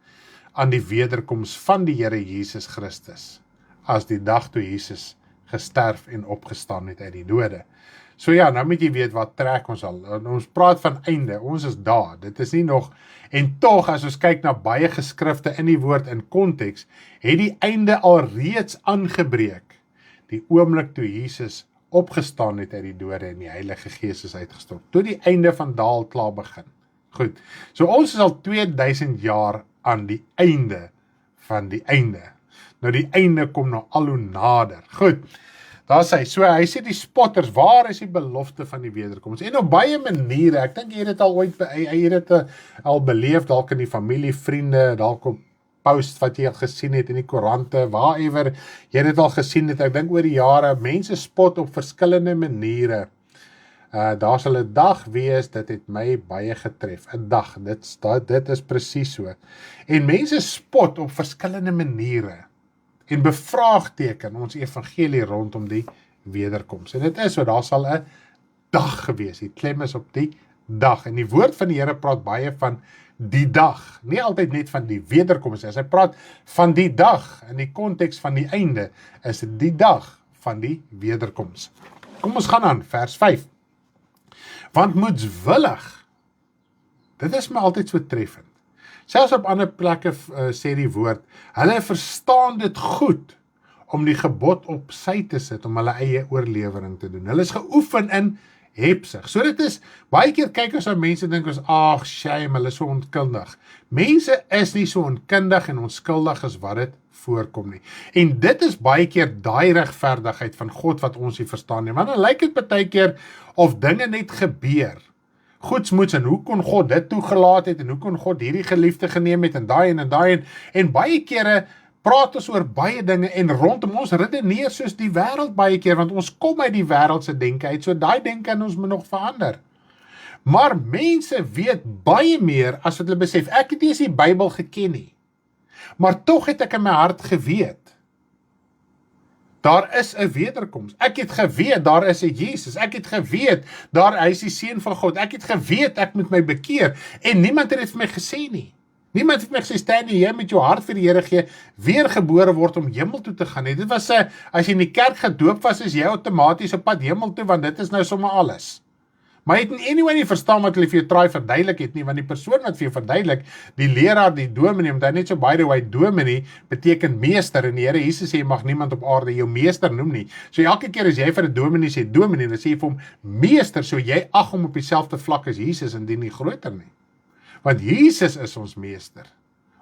aan die wederkoms van die Here Jesus Christus, as die dag toe Jesus gesterf en opgestaan het uit die dode. So ja, nou moet jy weet wat trek ons al. Ons praat van einde, ons is daar, dit is nie nog, en tog as ons kyk na baie geskrifte in die woord in konteks, het die einde al reeds aangebreek, die oomblik toe Jesus opgestaan het uit die dode en die Heilige Gees is uitgestort, toe die einde van daal klaar begin. Goed, so ons is al 2000 jaar aan die einde van die einde. Nou die einde kom nou al hoe nader. Goed, daar sê, so hy sê die spotters, waar is die belofte van die wederkoms? En op baie maniere, ek dink jy het dit al ooit, jy het dit al beleef, dalk in die familie, vriende, dalk op post wat jy al gesien het in die koerante, waarever, jy het dit al gesien het, ek dink oor die jare, mense spot op verskillende maniere. Daar sal 'n dag wees, dit het my baie getref, 'n dag, dit is presies so. En mense spot op verskillende maniere, en bevraagteken ons evangelie rondom die wederkoms. En dit is so, daar sal 'n dag gewees, die klem is op die dag, en die woord van die Here praat baie van die dag, nie altyd net van die wederkoms, as hy praat van die dag, in die konteks van die einde, is dit die dag van die wederkoms. Kom ons gaan aan, vers 5. Want moedswillig, dit is my altyd so treffend. Selfs op ander plekke sê die woord, hulle verstaan dit goed om die gebod op sy te sit, om hulle eie oorlewering te doen. Hulle is geoefen in hepsig. So dit is, baie keer kyk ons aan mense, dink ons, ag, shame, hulle is so onkundig. Mense is nie so onkundig en onskuldig as wat dit voorkom nie. En dit is baie keer daai regverdigheid van God wat ons nie verstaan nie. Want dan lyk dit baie keer of dinge net gebeur. Goedsmoeds, en hoe kon God dit toegelaat het, en hoe kon God hierdie geliefde geneem het, en daai, en baie kere praat ons oor baie dinge, en rondom ons redeneer soos die wêreld baie keer, want ons kom uit die wêreldse denke uit, so daai denke kan ons moet nog verander. Maar mense weet baie meer as wat hulle besef. Ek het nie eens die Bybel geken nie, maar tog het ek in my hart geweet, daar is 'n wederkoms. Ek het geweet, daar is 'n Jesus. Ek het geweet, hy is die seun van God. Ek het geweet, ek moet my bekeer. En niemand het dit vir my gesê nie. Niemand het my gesê, Stanley, jy met jou hart vir die Here gee, weergebore word om hemel toe te gaan. Dit was as jy in die kerk gedoop was, is jy outomaties op pad hemel toe, want dit is nou sommer alles. Maar jy het anyway nie verstaan wat hulle vir jou traai verduidelik het nie, want die persoon wat vir jou verduidelik, die leraar, die dominee, want hy net so by the way, dominee beteken meester, en die Here Jesus sê, jy mag niemand op aarde jou meester noem nie. So elke keer as jy vir 'n dominee sê, dominee, dan sê jy vir hom meester, so jy ag hom op dieselfde vlak as Jesus, indien nie groter nie. Want Jesus is ons meester.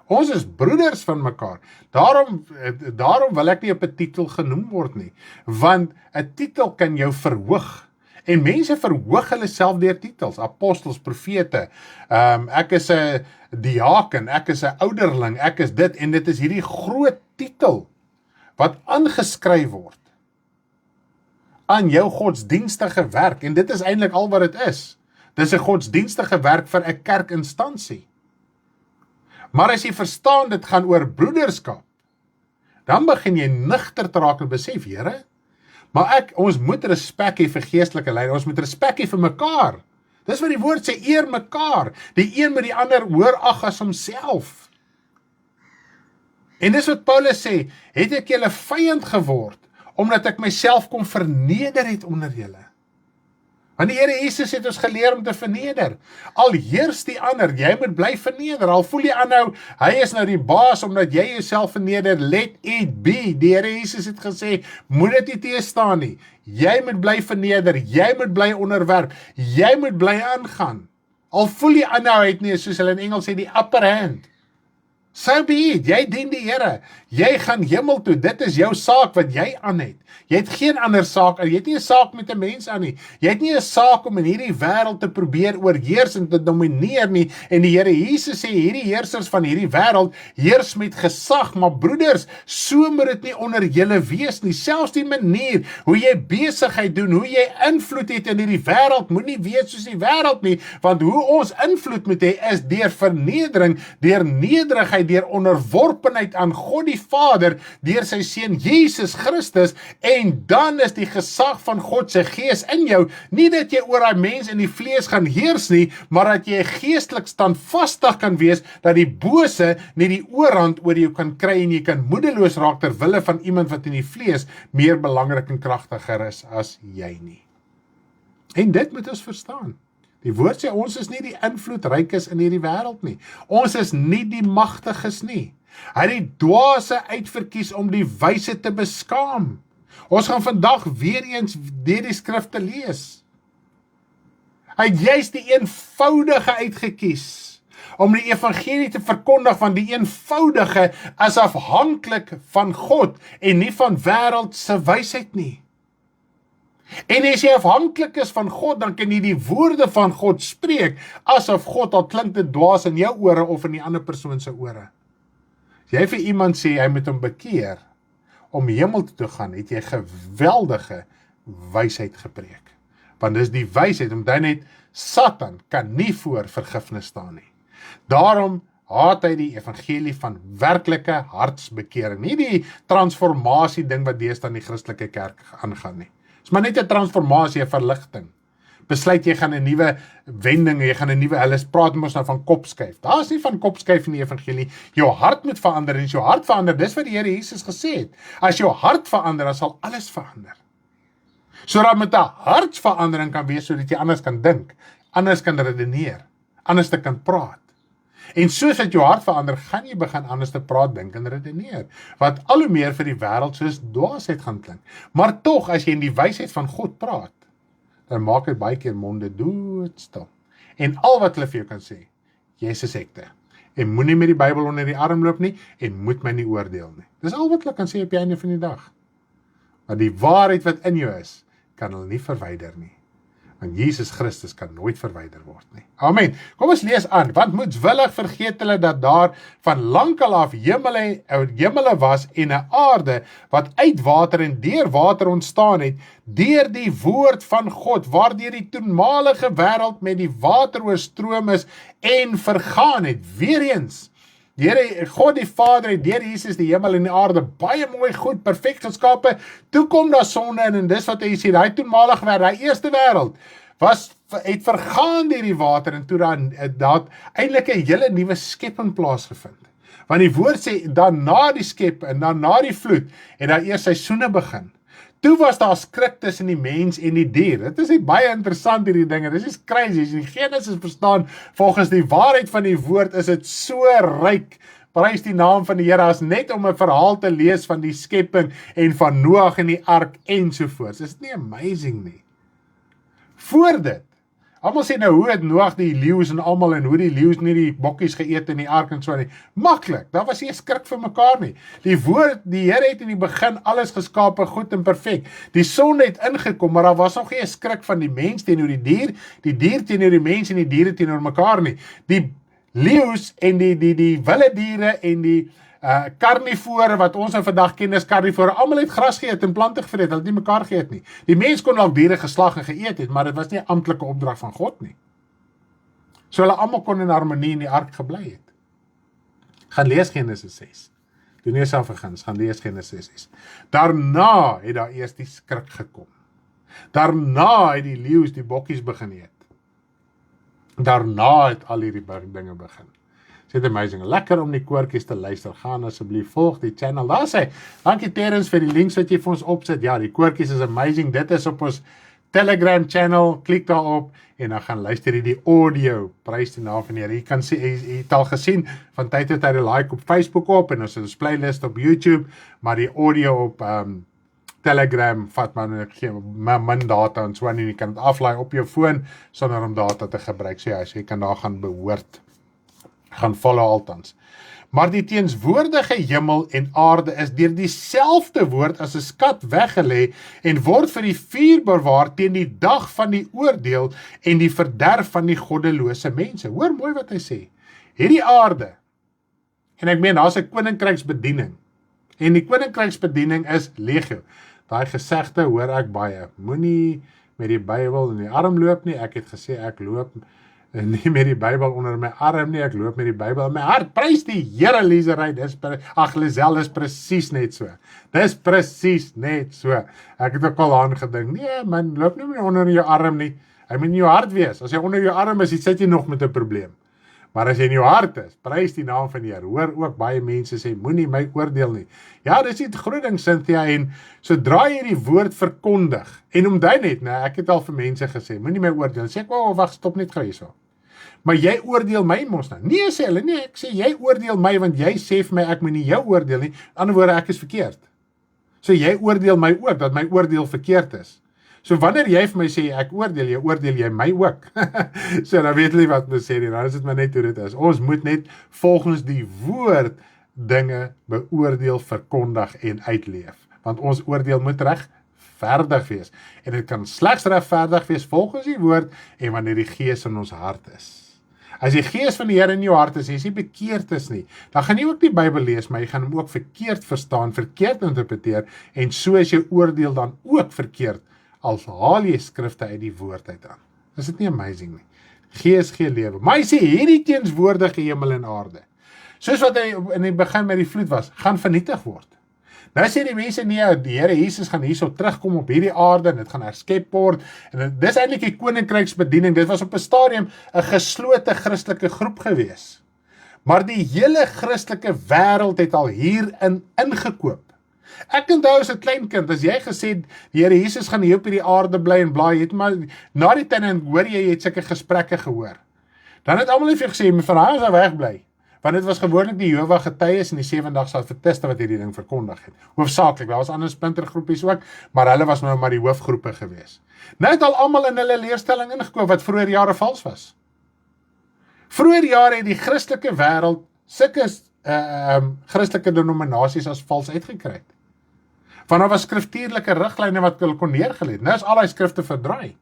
Ons is broeders van mekaar. Daarom wil ek nie op 'n titel genoem word nie, want 'n titel kan jou verhoog. En mense verhoog hulle self deur titels, apostels, profete, ek is 'n diaken, ek is 'n ouderling, ek is dit, en dit is hierdie groot titel, wat aangeskryf word, aan jou godsdienstige werk, en dit is eintlik al wat dit is. Dit is 'n godsdienstige werk vir 'n kerkinstansie. Maar as jy verstaan, dit gaan oor broederskap, dan begin jy nigter te raak en besef, Here, maar ons moet respek hê vir geestelike leiders, ons moet respek hê vir mekaar. Dis wat die woord sê, eer mekaar. Die een met die ander hoor ag as homself. En dis wat Paulus sê, het ek julle vyand geword, omdat ek myself kon verneder het onder julle. Want die Here Jesus het ons geleer om te verneder. Al heers die ander, jy moet bly verneder. Al voel jy aanhou, hy is nou die baas, omdat jy jouself verneder, let it be. Die Here Jesus het gesê, moet dit nie teestaan nie. Jy moet bly verneder, jy moet bly onderwerp, jy moet bly aangaan. Al voel jy aanhou, het nie, soos hulle in Engels sê, die upper hand. So be it, jy dien die Here, jy gaan hemel toe, dit is jou saak wat jy aan het. Jy het geen ander saak, jy het nie 'n saak met 'n mens aan nie. Jy het nie 'n saak om in hierdie wêreld te probeer oorheers en te domineer nie. En die Here Jesus sê, hierdie heersers van hierdie wêreld heers met gesag, maar broeders, so moet dit nie onder julle wees nie. Selfs die manier hoe jy besigheid doen, hoe jy invloed het in hierdie wêreld, moet nie wees soos die wêreld nie, want hoe ons invloed moet hê is deur vernedering, deur nederigheid, deur onderworpenheid aan God die Vader, deur sy seun Jesus Christus. En dan is die gesag van God se gees in jou, nie dat jy oor daai mens in die vlees gaan heers nie, maar dat jy geestelik standvastig kan wees, dat die bose nie die oorhand oor jou kan kry, en jy kan moedeloos raak ter wille van iemand wat in die vlees meer belangrik en kragtiger is as jy nie. En dit moet ons verstaan. Die woord sê, ons is nie die invloedrykes in hierdie wêreld nie. Ons is nie die magtiges nie. Hy het die dwaase uitverkies om die wyse te beskaam. Ons gaan vandag weer eens deur die skrifte lees. Hy het juist die eenvoudige uitgekies om die evangelie te verkondig, van die eenvoudige as afhanklik van God en nie van wêreldse wysheid nie. En as jy afhanklik is van God, dan kan jy die woorde van God spreek, asof God, al klink dit dwaas in jou ore of in die ander persoon se ore. As jy vir iemand sê, hy moet hom bekeer, om hemel toe te gaan, het jy geweldige wysheid gepreek. Want dis die wysheid, omdat net Satan kan nie voor vergifnis staan nie. Daarom haat hy die evangelie van werklike hartsbekering, nie die transformasie ding wat deesdae in die Christelike kerk aangaan nie. Dis maar net 'n transformasie, 'n verligting. besluit jy gaan 'n nuwe wending, jy gaan 'n nuwe, hulle praat mos nou van kopskuif. Daar is nie van kopskuif in die evangelie. Jou hart moet verander, en as jou hart verander, dis wat die Here Jesus gesê het. As jou hart verander, dan sal alles verander. Sodat met 'n hartsverandering kan wees, sodat jy anders kan dink, anders kan redeneer, anders te kan praat. En soos dat jou hart verander, gaan jy begin anders te praat, dink en redeneer. Wat al hoe meer vir die wêreld soos dwaasheid gaan klink. Maar tog, as jy in die wysheid van God praat, dan maak dit baie keer monde doodstil. En al wat hulle vir jou kan sê, jy's 'n sekte. En moenie met die Bybel onder die arm loop nie, en moet my nie oordeel nie. Dis al wat hulle kan sê op die einde van die dag. Maar die waarheid wat in jou is, kan hulle nie verwyder nie. Want Jesus Christus kan nooit verwyder word nie. Amen. Kom ons lees aan, want moedswillig vergeet hulle dat daar van lankal af hemele was en 'n aarde wat uit water en deur water ontstaan het, deur die woord van God, waardeur die toenmalige wêreld met die water oorstroom is en vergaan het. Weereens, die Here, God die Vader het deur Jesus die hemel en die aarde baie mooi, goed, perfek geskape. Toe kom daar sonde in, en dis wat hy sê, daai toenmalige wêreld, daai eerste wêreld, het vergaan deur die water, en toe daar eintlik 'n hele nuwe skepping plaasgevind. Want die woord sê, dan na die skep, en dan na die vloed, het daar eers seisoene begin. Toe was daar skrik tussen die mens en die dier. Dit is baie interessant hierdie dinge. Dit is crazy. As jy Genesis verstaan, volgens die waarheid van die woord, is dit so ryk. Prys die naam van die Here, as net om 'n verhaal te lees van die skepping en van Noag en die ark ensovoorts. Is dit nie amazing nie? Voor dit, almal sê nou, hoe het Noag die leeu's en almal, en hoe die leeu's nie die bokkies geëet in die ark en so nie. Maklik, daar was nie 'n skrik vir mekaar nie. Die woord, die Here het in die begin alles geskape, goed en perfek. Die son het ingekom, maar daar was nog nie 'n skrik van die mens teenoor die dier teenoor die mens en die diere teenoor mekaar nie. Die leeu's en die wilde diere en die karnivore, wat ons nou vandag ken as karnivore, almal het gras geëet en plante gevreet, hulle het nie mekaar geëet nie. Die mens kon al diere geslag en geëet het, maar dit was nie 'n amptelike opdrag van God nie. So hulle almal kon in harmonie in die ark gebly het. Gaan lees Genesis 6. Doen jouself 'n guns, gaan lees Genesis 6. Daarna het daar eers die skrik gekom. Daarna het die leeu's die bokkies begin eet. Daarna het al hierdie dinge begin. Dit is amazing. Lekker om die koortjies te luister. Gaan asseblief, volg die channel. Daar sê, dankie Terrence vir die links wat jy vir ons opsit. Ja, die koortjies is amazing. Dit is op ons Telegram channel. Klik daarop en dan gaan luister jy die audio. Prys die naam van die Here. Jy kan sien, jy het al gesien, van tyd tot tyd like op Facebook op, en ons het ons playlist op YouTube, maar die audio op Telegram vat maar min data en so, en jy kan dit aflaai op jou foon sonder om data te gebruik. So ja, so jy kan daar gaan behoort, gaan follow altans. Maar die teenswoordige hemel en aarde is deur dieselfde woord as 'n skat weggelê en word vir die vuur bewaar teen die dag van die oordeel en die verderf van die goddelose mense. Hoor mooi wat hy sê. Hierdie aarde, en ek meen, daar's 'n koninkryksbediening, en die koninkryksbediening is legio. Daai gesegde hoor ek baie. Moenie met die Bybel in die arm loop nie. Ek het gesê ek loop nie met die Bybel onder my arm nie, ek loop met die Bybel in my hart. Prys die Here, Lisery, Lisel, is presies net so. Dis presies net so. Ek het ook al aangedink, nee man, loop nie onder jou arm nie. Hy moet in jou hart wees. As jy onder jou arm is, sit jy nog met 'n probleem. Maar as jy in jou hart is, prys die naam van die Here. Hoor ook baie mense sê, moenie my oordeel nie. Ja, dis die groot ding, Cynthia, en sodra jy die woord verkondig, en omdui net, ek het al vir mense gesê, moenie my oordeel. Sê ek, wag, stop net gou hierso. Maar jy oordeel my mos nou. Nee, sê hulle, nee, ek sê, jy oordeel my, want jy sê vir my, ek moet nie jou oordeel nie. In ander woorde, ek is verkeerd. So jy oordeel my ook, dat my oordeel verkeerd is. So wanneer jy vir my sê, ek oordeel jy my ook. So dan weet jy wat my sê nie, dan is dit maar net hoe dit is. Ons moet net volgens die woord dinge beoordeel, verkondig en uitleef. Want ons oordeel moet regverdig wees. En dit kan slegs regverdig wees volgens die woord en wanneer die Gees in ons hart is. As die Gees van die Here in jou hart is, jy nie bekeerd is nie, dan gaan jy ook die Bybel lees, maar jy gaan hom ook verkeerd verstaan, verkeerd interpreteer, en so is jou oordeel dan ook verkeerd, als haal jy skrifte uit die woord uit aan. Is dit nie amazing nie? Gees gee lewe. Maar hy sê, hierdie teenswoordige hemel en aarde, soos wat hy in die begin met die vloed was, gaan vernietig word. Nou sê die mense nee, die Here Jesus gaan hierso terugkom op hierdie aarde en dit gaan herskep word. En dis eintlik die koninkryksbediening. Dit was op 'n stadium 'n geslote Christelike groep gewees. Maar die hele Christelike wêreld het al hierin ingekoop. Ek onthou as 'n klein kind, as jy gesê het, die Here Jesus gaan hier op hierdie aarde bly en blaai, het maar na die tyd en hoor jy het sulke gesprekke gehoor. Dan het almal net vir gesê, van hy sal wegbly. Want dit was gewoonlik die Jehova getuies en die 7-dagse adventiste wat hierdie ding verkondig het. Hoofsaaklik, daar was ander splintergroepies ook, maar hulle was nou maar die hoofgroepe gewees. Nou het al almal in hulle leerstelling ingekoop wat vroeër jare vals was. Vroeër jare het die Christelike wêreld sulke Christelike denominasies as vals uitgekry. Want daar was skriftuurlike riglyne wat hulle kon neergelê het. Nou is al die skrifte verdraai.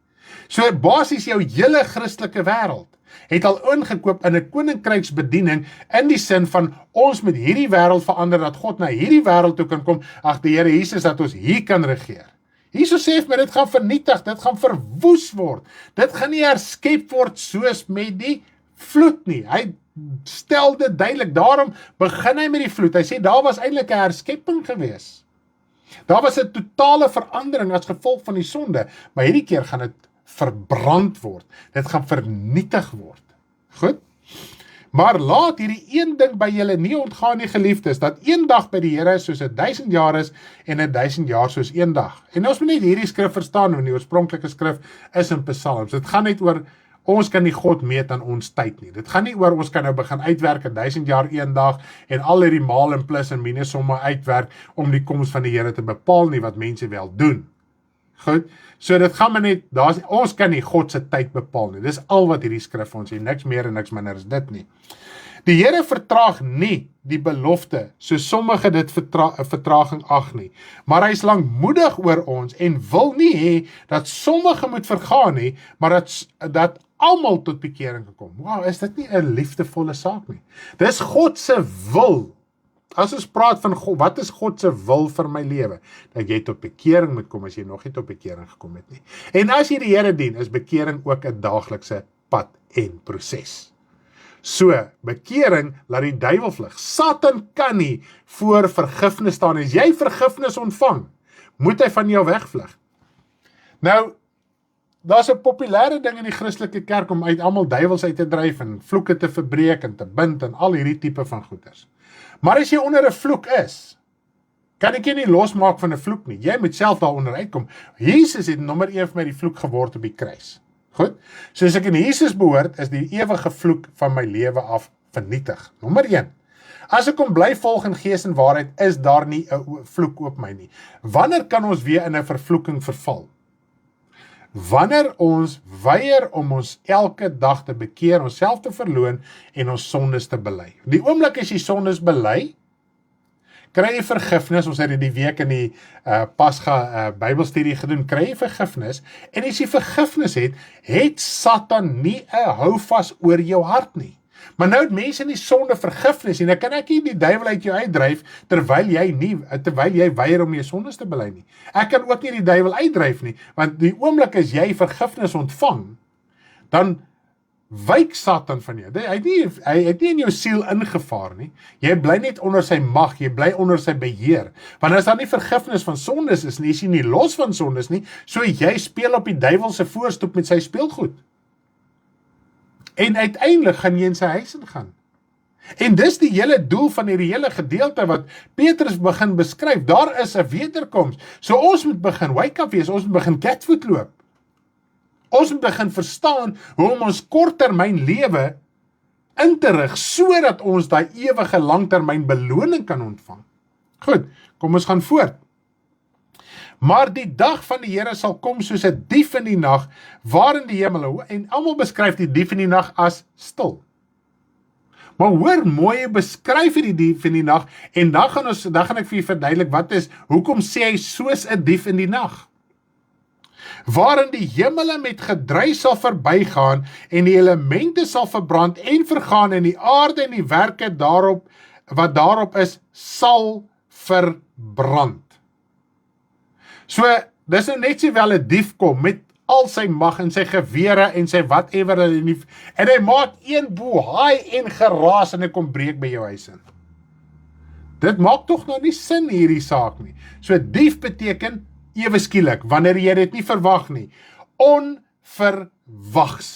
So basies jou hele Christelike wêreld het al ingekoop in 'n koninkryksbediening in die sin van ons moet hierdie wêreld verander, dat God na hierdie wêreld toe kan kom, ag die Here Jesus, dat ons hier kan regeer. Jesus sê vir dit gaan vernietig, dit gaan verwoes word. Dit gaan nie herskep word soos met die vloed nie. Hy stel dit duidelik, daarom begin hy met die vloed. Hy sê daar was eintlik 'n herskepping gewees. Daar was 'n totale verandering as gevolg van die sonde, maar hierdie keer gaan dit verbrand word. Dit gaan vernietig word. Goed? Maar laat hierdie een ding by julle nie ontgaan nie, geliefdes, dat een dag by die Here soos 1000 jaar is en 1000 jaar soos een dag. En ons moet net hierdie skrif verstaan, want die oorspronklike skrif is in Psalms. Dit gaan net oor ons kan nie God meet aan ons tyd nie. Dit gaan nie oor ons kan nou begin uitwerk 1000 jaar een dag en al hierdie maal en plus en minus somme uitwerk om die koms van die Here te bepaal nie, wat mense wel doen. Goed, so dit gaan maar net, ons kan nie God se tyd bepaal nie. Dis al wat hierdie skrif ons sê, niks meer en niks minder is dit nie. Die Here vertraag nie die belofte, so sommige dit vertraging ag nie, maar hy is lankmoedig oor ons en wil nie hê dat sommige moet vergaan nie, maar dat almal tot bekering gekom. Wow, is dit nie 'n liefdevolle saak nie? Dis God se wil. As ons praat van God, wat is God se wil vir my lewe? Dat jy tot bekering moet kom as jy nog nie tot bekering gekom het nie. En as jy die Here dien, is bekering ook 'n daaglikse pad en proses. So, bekering laat die duiwel vlug. Satan kan nie voor vergifnis staan. As jy vergifnis ontvang, moet hy van jou wegvlug. Nou, daar's 'n populêre ding in die Christelike kerk om uit almal duiwels uit te dryf en vloeke te verbreek en te bind en al hierdie tipe van goeders. Maar as jy onder 'n vloek is, kan ek jy nie losmaak van 'n vloek nie. Jy moet self daaronder uitkom. Jesus het nommer 1 vir my die vloek geword op die kruis. Goed? So as ek in Jesus behoort, is die ewige vloek van my lewe af vernietig. Nommer 1. As ek hom bly volg in gees en waarheid, is daar nie 'n vloek op my nie. Wanneer kan ons weer in 'n vervloeking verval? Wanneer ons weier om ons elke dag te bekeer, onsself te verloon en ons sondes te bely. Die oomblik as jy sondes bely, kry jy vergifnis. Ons het die week in die Pasga Bybelstudie gedoen, kry jy vergifnis, en as jy vergifnis het Satan nie 'n houvas oor jou hart nie. Maar nou het mense nie sonde vergifnis nie, dan kan ek nie die duiwel uit jou uitdryf, terwyl jy weier om jou sondes te bely nie. Ek kan ook nie die duiwel uitdryf nie, want die oomblik as jy vergifnis ontvang, dan wyk Satan van jou. Hy het nie in jou siel ingevaar nie. Jy bly net onder sy mag, jy bly onder sy beheer. Want as daar nie vergifnis van sondes is nie, is jy nie los van sondes nie, so jy speel op die duiwel se voorstoep met sy speelgoed. En uiteindelik gaan jy in sy huis ingaan. En dis die hele doel van hierdie hele gedeelte wat Petrus begin beskryf. Daar is 'n wederkoms. So ons moet begin wake up wees, ons moet begin catfoot loop. Ons moet begin verstaan hoe om ons korttermyn lewe in te rig, sodat ons daai ewige langtermyn beloning kan ontvang. Goed, kom ons gaan voort. Maar die dag van die Here sal kom soos 'n dief in die nag, waarin die hemel, en almal beskryf die dief in die nag as stil. Maar hoor mooi, beskryf die dief in die nag, en dan gaan ek vir julle verduidelik hoekom sê hy soos 'n dief in die nag. Waarin die hemele met gedruis sal verbygaan, en die elemente sal verbrand en vergaan, en die aarde en die werke wat daarop is, sal verbrand. So, dis nou net so wel 'n dief kom met al sy mag en sy gewere en sy whatever, en hy maak een bohaai en geraas en hy kom breek by jou huis in. Dit maak tog nou nie sin hierdie saak nie. So dief beteken ewe skielik, wanneer jy dit nie verwag nie. Onverwags.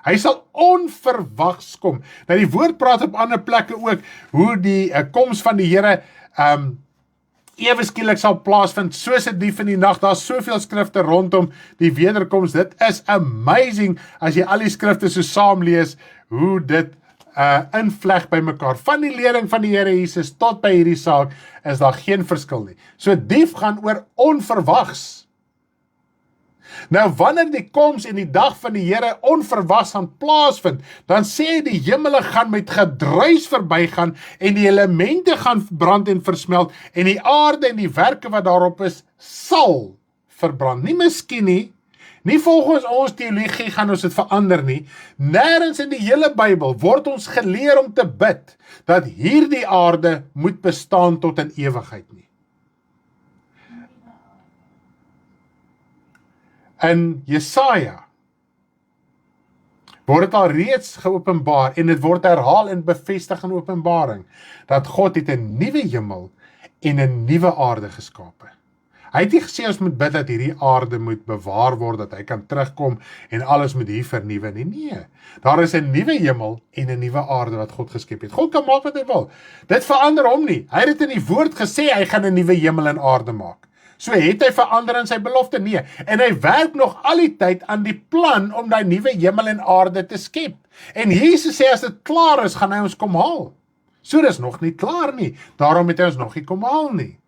Hy sal onverwags kom. Nou die woord praat op ander plekke ook, hoe die koms van die Here ewe skielik sal plaasvind, soos 'n dief in die nag. Daar's soveel skrifte rondom die wederkoms. Dit is amazing as jy al die skrifte so saam lees, hoe dit invleg by mekaar. Van die lering van die Here Jesus tot by hierdie saak is daar geen verskil nie. So dief gaan oor onverwags. Nou wanneer die koms en die dag van die Here onverwags gaan plaasvind, dan sê die hemele gaan met gedruis verbygaan en die elemente gaan brand en versmelt en die aarde en die werke wat daarop is, sal verbrand. Nie miskien nie, nie volgens ons teologie gaan ons dit verander nie. Nêrens in die hele Bybel word ons geleer om te bid dat hierdie aarde moet bestaan tot in ewigheid nie. In Jesaja word dit al reeds geopenbaar en dit word herhaal en bevestig in Openbaring dat God het 'n nuwe hemel en 'n nuwe aarde geskape. Hy het nie gesê ons moet bid dat hierdie aarde moet bewaar word, dat hy kan terugkom en alles moet hier vernuwe nie. Nee, daar is 'n nuwe hemel en 'n nuwe aarde wat God geskep het. God kan maak wat hy wil. Dit verander hom nie. Hy het in die woord gesê hy gaan 'n nuwe hemel en aarde maak. So het hy verander in sy belofte? Nee. En hy werk nog al die tyd aan die plan om daai nuwe hemel en aarde te skep. En Jesus sê as dit klaar is, gaan hy ons kom haal. So dis nog nie klaar nie. Daarom het hy ons nog nie kom haal nie.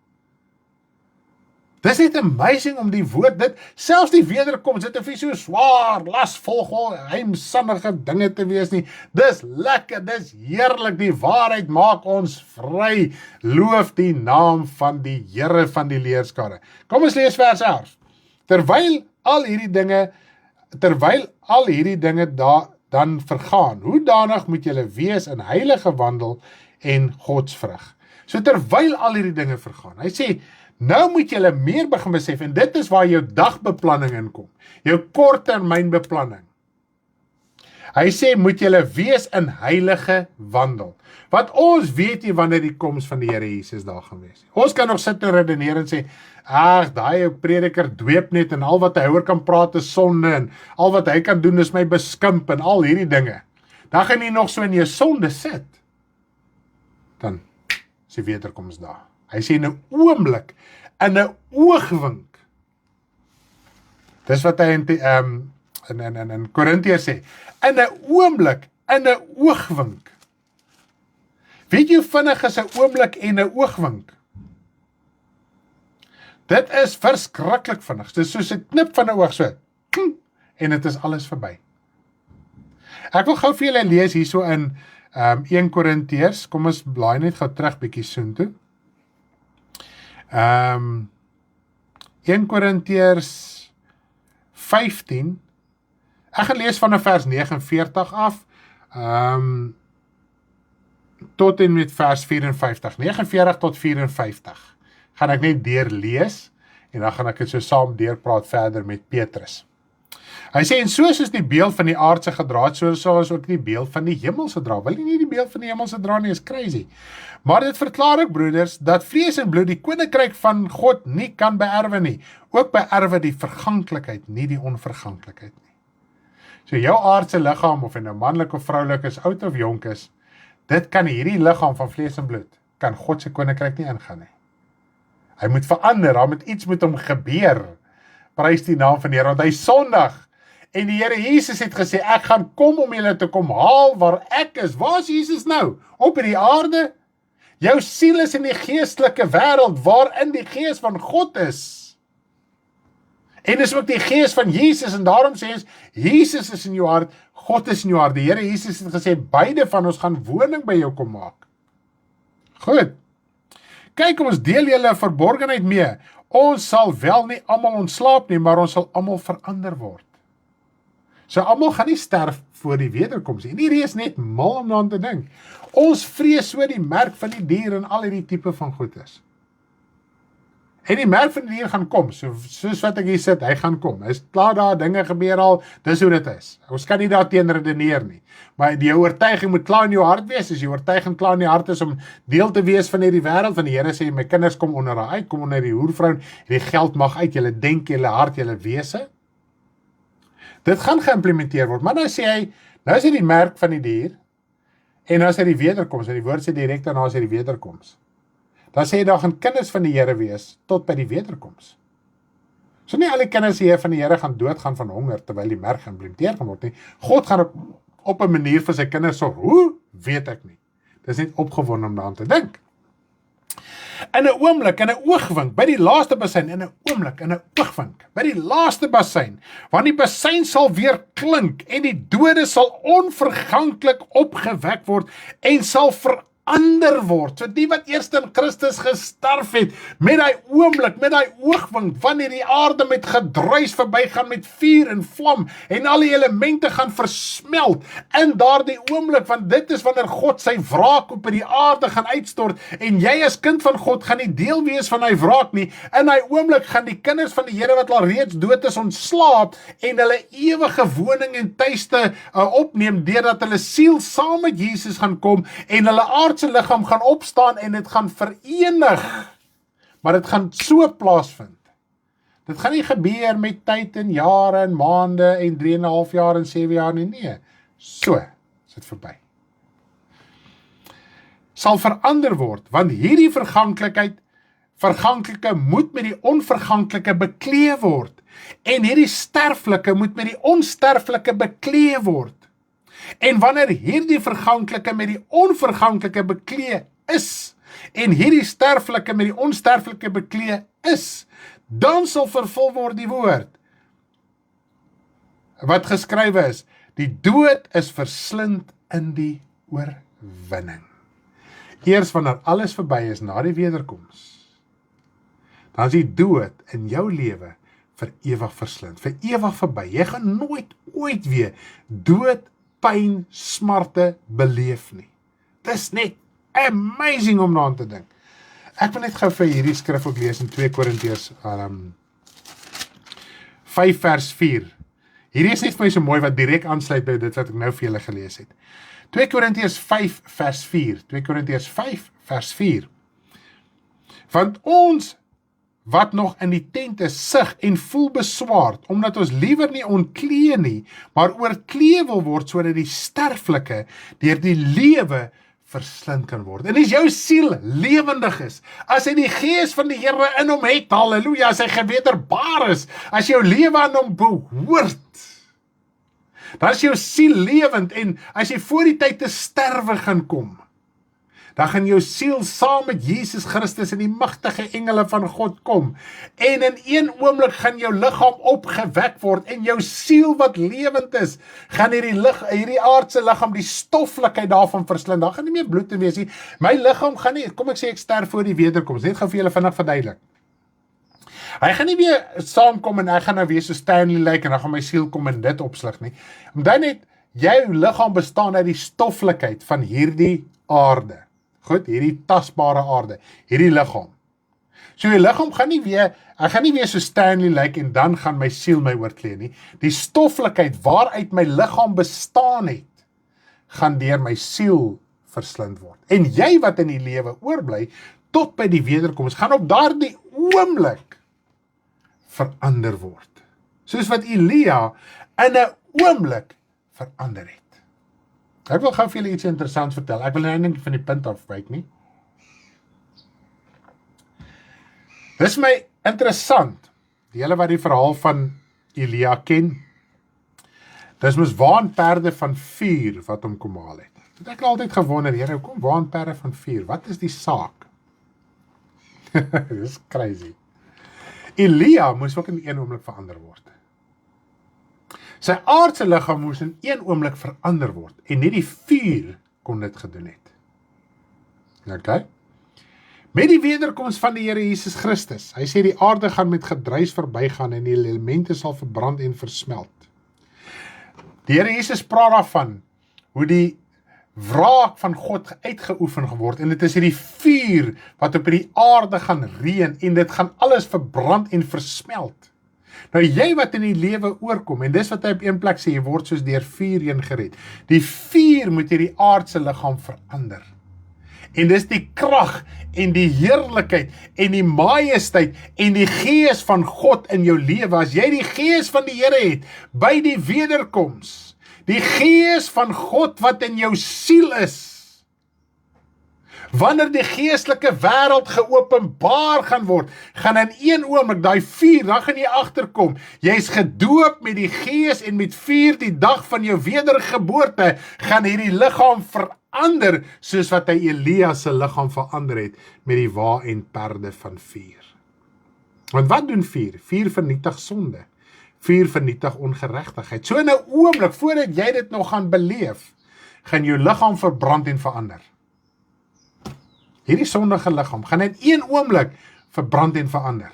Dis net amazing om die woord, dit, selfs die wederkoms, dit hoef nie so swaar, lasvol, heimsinnige dinge te wees nie. Dis lekker, dis heerlik, die waarheid maak ons vry. Loof die naam van die Here van die leerskare. Kom ons lees vers 11. Terwyl al hierdie dinge dan vergaan, hoedanig moet julle wees in heilige wandel en godsvrug. So terwyl al hierdie dinge vergaan, hy sê, nou moet julle meer begin besef, en dit is waar jou dagbeplanning inkom, jou korttermynbeplanning. Hy sê, moet julle wees in heilige wandel. Wat ons weet nie wanneer die koms van die Here Jesus daar gaan wees. Ons kan nog sit en redeneer en sê, ag, daai prediker dweep net, en al wat hy oor kan praat is sonde, en al wat hy kan doen is my beskimp, en al hierdie dinge. Dan gaan jy nog so in jou sonde sit. Dan is die wederkoms daar. Hy sê in 'n oomblik, in 'n oogwink. Dis wat hy in Korintiërs sê. In 'n oomblik, in 'n oogwink. Weet jy hoe vinnig is 'n oomblik en 'n oogwink? Dit is verskriklik vinnig. Dit is soos 'n knip van 'n oog, so. En dit is alles verby. Ek wil gou vir julle lees hierso in 1 Korintiërs. Kom ons blaai net gou terug bietjie soontoe. 1 Korintiërs 15, ek gaan lees van vers 49 af, tot en met vers 54, 49 tot 54, gaan ek net deurlees, en dan gaan ek dit so saam deurpraat verder met Petrus. Hy sê, en soos die beeld van die aardse gedra het, so sal ons ook die beeld van die hemelse dra. Wil jy nie die beeld van die hemelse dra nie, is crazy. Maar dit verklaar ook, broeders, dat vlees en bloed die koninkryk van God nie kan beerwe nie. Ook beerwe die verganklikheid, nie die onverganklikheid nie. So jou aardse liggaam, of hy nou manlik of vroulik is, oud of jonk is, dit kan hierdie liggaam van vlees en bloed, kan God se koninkryk nie ingaan nie. Hy moet verander, daar moet iets met hom gebeur. Prys die naam van die Here, want hy is sondig. En die Here Jesus het gesê, ek gaan kom om julle te kom haal waar ek is. Waar is Jesus nou? Op in die aarde? Jou siel is in die geestelike wêreld, waarin die gees van God is. En dis ook die gees van Jesus, en daarom sê ons, Jesus is in jou hart, God is in jou hart. Die Here Jesus het gesê, beide van ons gaan woning by jou kom maak. Goed. Kyk, ons deel julle verborgenheid mee. Ons sal wel nie almal ontslaap nie, maar ons sal almal verander word. So almal gaan nie sterf voor die wederkoms nie. Hierdie is net mal om aan te dink. Ons vrees so die merk van die dier en al hierdie tipe van goed is. En die merk van die dier gaan kom, soos wat ek hier sit, hy gaan kom. Hy is klaar daar, dinge gebeur al, dis hoe dit is. Ons kan nie daar teen redeneer nie. Maar die oortuiging moet klaar in jou hart wees, as die oortuiging klaar in die hart is om deel te wees van hierdie wêreld, van die Here sê, my kinders kom onder haar uit, kom onder die hoervrou, die geld mag uit, julle denk, julle hart, julle wese. Dit gaan geïmplementeer word, maar nou sê hy, nou is dit die merk van die dier, en nou is dit die wederkoms, en die woord sê direk daarna is dit die wederkoms. Dan sê hy, daar gaan kinders van die Here wees, tot by die wederkoms. So nie al die kinders hier van die Here gaan doodgaan van honger, terwyl die merk geïmplementeer gaan word nie. God gaan op 'n manier vir sy kinders sorg. Hoe? Weet ek nie. Dis net opgewonde om daaraan te dink. In 'n oomblik, in 'n oogwink, by die laaste bassein, in 'n oomblik, in 'n oogwink, by die laaste bassein, want die bassein sal weer klink, en die dode sal onverganklik opgewek word, en sal verander word, so die wat eerst in Christus gestorf het, met die oomblik, met die oogwink, wanneer die aarde met gedruis verbygaan, met vuur en vlam, en al die elemente gaan versmelt, in daardie oomblik, want dit is wanneer God sy wraak op die aarde gaan uitstort, en jy as kind van God gaan nie deel wees van hy wraak nie, in die oomblik gaan die kinders van die Here wat al reeds dood is ontslaap, en hulle ewige woning en tuiste opneem, deurdat hulle siel saam met Jesus gaan kom, en hulle aardse liggaam gaan opstaan en dit gaan verenig. Maar dit gaan so plaasvind. Dit gaan nie gebeur met tyd en jare en maande en 3,5 jaar en 7 jaar nie. Nee, so is dit verby. Sal verander word, want hierdie verganklike moet met die onverganklike beklee word. En hierdie sterflike moet met die onsterflike beklee word. En wanneer hierdie verganklike met die onverganklike beklee is, en hierdie sterflike met die onsterflike beklee is, dan sal vervul word die woord, wat geskrywe is, die dood is verslind in die oorwinning. Eers wanneer alles verby is na die wederkoms, dan is die dood in jou lewe vir ewig verslind, vir ewig verby. Jy gaan nooit ooit weer dood, pyn, smarte beleef nie. Dis net amazing om daaraan te dink. Ek wil net gou vir hierdie skrif ook lees in 2 Korintiërs 5 vers 4. Hierdie is net vir my so mooi wat direk aansluit by dit wat ek nou vir julle gelees het. 2 Korintiërs 5 vers 4. 2 Korintiërs 5 vers 4. Want ons wat nog in die tent is, sug en voel beswaard, omdat ons liewer nie ontklee nie, maar oortklee wil word, sodat die sterflike deur die lewe verslind kan word. En as jou siel lewendig is, as hy die gees van die Here in hom het, halleluja, as hy gewederbaar is, as jou lewe aan hom behoort, dan is jou siel lewend, en as jy voor die tyd te sterwe gaan kom, dan gaan jou siel saam met Jesus Christus en die magtige engele van God kom, en in een oomblik gaan jou liggaam opgewek word, en jou siel wat lewend is, gaan hierdie aardse liggaam, die stoflikheid daarvan verslind, dan gaan nie meer bloed in wees nie, my liggaam gaan nie, kom ek sê ek sterf voor die wederkoms, net gou vir julle vinnig verduidelik, hy gaan nie weer saamkom, en hy gaan nou weer so Stanley lyk, en dan gaan my siel kom en dit opslig nie, omdat net, jou liggaam bestaan uit die stoflikheid van hierdie aarde, goed, hierdie tasbare aarde, hierdie liggaam. So die liggaam gaan nie weer so Stanley lyk en dan gaan my siel my oorklee nie. Die stoflikheid waaruit my liggaam bestaan het, gaan deur my siel verslind word. En jy wat in die lewe oorbly, tot by die wederkoms, gaan op daardie oomblik verander word. Soos wat Elia in 'n oomblik verander het. Ek wil gou vir julle iets interessants vertel. Ek wil nou nie van die punt afwyk nie. Dis my interessant, die hele wat die verhaal van Elia ken, dis mos waanperde van vuur wat hom kom haal het. Het ek altyd gewonder, Here, hoekom waanperde van vuur? Wat is die saak? Dis crazy. Elia moes ook in een oomblik verander word. Sy aardse liggaam moes in een oomblik verander word, en net die vuur kon dit gedoen het. Okay? Met die wederkoms van die Here Jesus Christus, hy sê die aarde gaan met gedruis verbygaan, en die elemente sal verbrand en versmelt. Die Here Jesus praat daarvan, hoe die wraak van God uitgeoefen geword, en dit is hierdie vuur wat op die aarde gaan reën, en dit gaan alles verbrand en versmelt. Nou jy wat in die lewe oorkom, en dis wat hy op een plek sê, jy word soos deur vuur heen gered. Die vuur moet hierdie aardse liggaam verander. En dis die krag en die heerlikheid en die majesteit en die gees van God in jou lewe. As jy die gees van die Here het, by die wederkoms, die gees van God wat in jou siel is, wanneer die geestelike wêreld geopenbaar gaan word, gaan in een oomblik daai vuur, dan gaan jy agterkom, jy's gedoop met die gees en met vuur die dag van jou wedergeboorte, gaan hierdie liggaam verander, soos wat hy Elia se liggaam verander het, met die wa en perde van vuur. Want wat doen vuur? Vuur vernietig sonde. Vuur vernietig ongeregtigheid. So in 'n oomblik, voordat jy dit nog gaan beleef, gaan jou liggaam verbrand en verander. Hierdie sondige liggaam gaan in een oomblik verbrand en verander.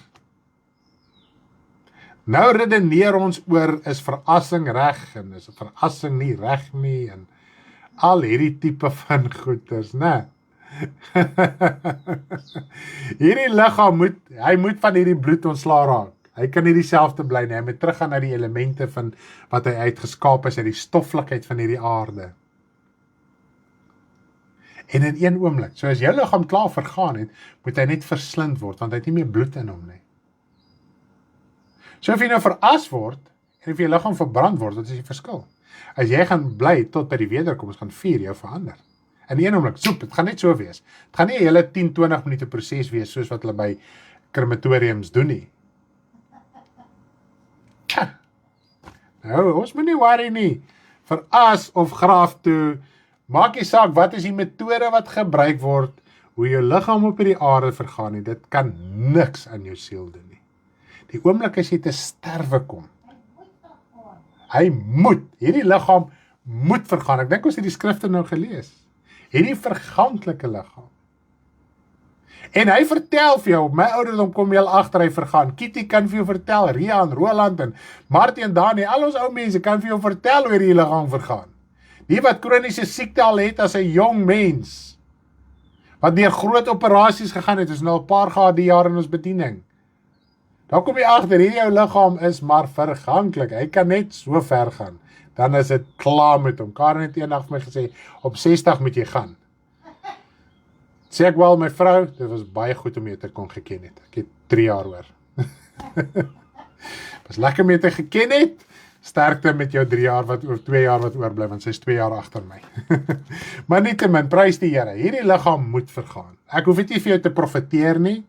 Nou redeneer ons oor, is verassing reg, en is verassing nie reg nie, en al hierdie tipe van goeters, né? Hierdie liggaam moet van hierdie bloed ontslaa raak. Hy kan nie dieselfde bly nie, hy moet teruggaan na die elemente van wat hy uitgeskaap is, uit die stoffelikheid van hierdie aarde. En in een oomblik, so as jou liggaam klaar vergaan het, moet hy net verslind word, want hy het nie meer bloed in hom nie. So of jy nou veras word, en of jy liggaam verbrand word, wat is die verskil? As jy gaan bly tot by die wederkoms, gaan vuur jou verander. In een oomblik, soep, het gaan net so wees. Het gaan nie 'n hele 10-20 minute proses wees, soos wat hulle by krematoriums doen nie. Nou, ons moet nie worry nie. Veras of graaf toe, maak nie saak, wat is die metode wat gebruik word, hoe jou liggaam op die aarde vergaan nie, dit kan niks aan jou siel doen nie. Die oomblik as jy te sterwe kom, hierdie liggaam moet vergaan. Ek dink ons het die skrifte nou gelees. Hierdie verganklike liggaam. En hy vertel vir jou, op my ouderdom kom jy al agter, hy vergaan. Kitty kan vir jou vertel, Rian, Roland en Martie en Dani, al ons ou mense kan vir jou vertel hoe hierdie liggaam vergaan. Die wat kroniese siekte al het as 'n jong mens, wat deur groot operasies gegaan het, is nou 'n paar gehad die jaar in ons bediening. Dan kom jy agter, hierdie jou liggaam is maar verganklik, hy kan net so ver gaan, dan is dit klaar met hom. Karen het eendag vir my gesê, op 60 moet jy gaan. Sê ek wel, my vrou, dit was baie goed om jy te kon geken het. Ek het 3 jaar oor. Was lekker om jy te geken het, sterkte met jou 3 jaar wat, of 2 jaar wat oorbly, want sy is 2 jaar agter my. Maar nietemin, prys die Here, hierdie liggaam moet vergaan. Ek hoef dit nie vir jou te profeteer nie,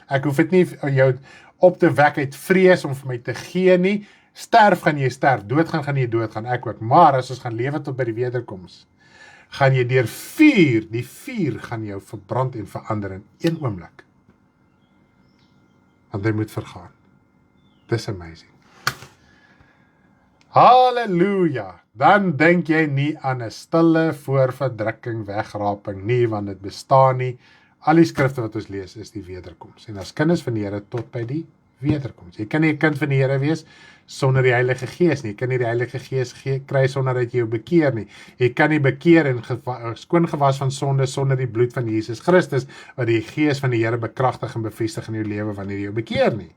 ek hoef dit nie vir jou op te wek uit vrees om vir my te gee nie, sterf gaan jy sterf, doodgaan gaan jy doodgaan, ek ook, maar as ons gaan lewe tot by die wederkoms, gaan jy deur vuur, die vuur gaan jou verbrand en verander in een oomblik. Want hy moet vergaan. Dis amazing. Halleluja! Dan denk jy nie aan 'n stille voorverdrukking, wegraping nie, want dit bestaan nie. Al die skrifte wat ons lees is die wederkoms. En as kinders van die Here tot by die wederkoms. Jy kan nie 'n kind van die Here wees sonder die Heilige Gees nie. Jy kan nie die Heilige Gees kry sonder dat jy jou bekeer nie. Jy kan nie bekeer en skoon gewas van sonde sonder die bloed van Jesus Christus, wat die Gees van die Here bekragtig en bevestig in jou lewe wanneer jy jou bekeer nie.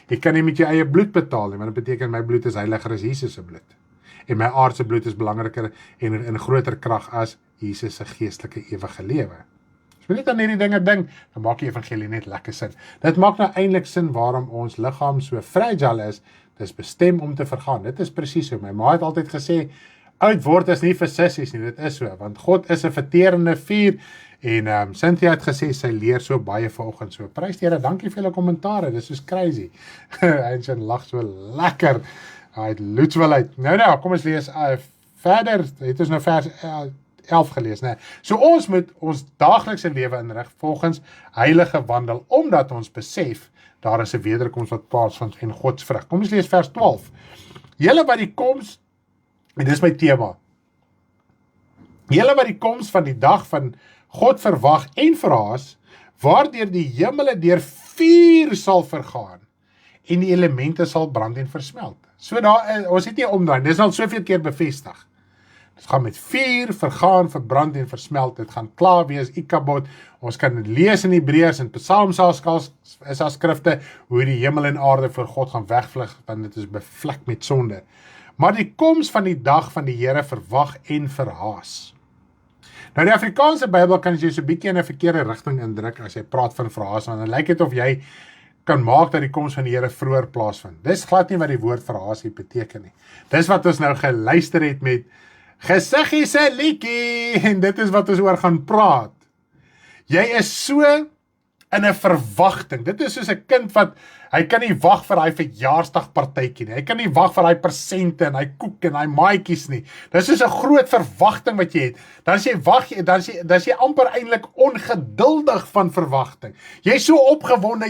Jy kan nie met jou eie bloed betaal nie, want dit beteken my bloed is heiliger as Jesus se bloed. En my aardse bloed is belangriker en in groter krag as Jesus se geestelike ewige lewe. As jy net aan hierdie dinge dink, dan maak die evangelie net lekker sin. Dit maak nou eintlik sin waarom ons liggaam so fragile is. Dit is bestem om te vergaan. Dit is presies so. My ma het altyd gesê, oud word is nie vir sissies nie, dit is so, want God is 'n verterende vuur. En Cynthia het gesê, sy leer so baie vanoggend, so prys die Here, dankie vir julle kommentare, dis soos crazy. En sy lag so lekker, hy het loets wel uit. Nou, kom ons lees verder, het ons nou vers 11 gelees, né? So ons moet ons daaglikse lewe inrig volgens heilige wandel, omdat ons besef, daar is 'n wederkoms wat plaasvind en Gods vrug. Kom ons lees vers 12. Julle wat die koms, en dis my tema, julle wat die koms van die dag van God verwag en verhaas, waardeur die hemele deur vuur sal vergaan en die elemente sal brand en versmelt. So daar, ons het nie omdraai, dis al soveel keer bevestig. Dit gaan met vuur, vergaan, verbrand en versmelt. Dit gaan klaar wees, Ikabod. Ons kan dit lees in Hebreërs en Psalms is as skrifte, hoe die hemel en aarde voor God gaan wegvlug, want dit is bevlek met sonde. Maar die koms van die dag van die Here verwag en verhaas. Nou die Afrikaanse Bybel kan jy so 'n bietjie in 'n verkeerde rigting indruk as jy praat van verhaas, want dan lyk dit of jy kan maak dat die koms van die Here vroeër plaasvind. Dis glad nie wat die woord verhaas hier beteken nie. Dis wat ons nou geluister het met Gesiggie se liedjie, en dit is wat ons oor gaan praat. Jy is so in 'n verwagting. Dit is soos 'n kind wat, hy kan nie wag vir hy verjaarsdagpartytjie nie. Hy kan nie wag vir hy persente en hy koek en hy maatjies nie. Dis soos 'n groot verwagting wat jy het. Dan as jy wag, dan is jy amper eintlik ongeduldig van verwagting. Jy's so opgewonde,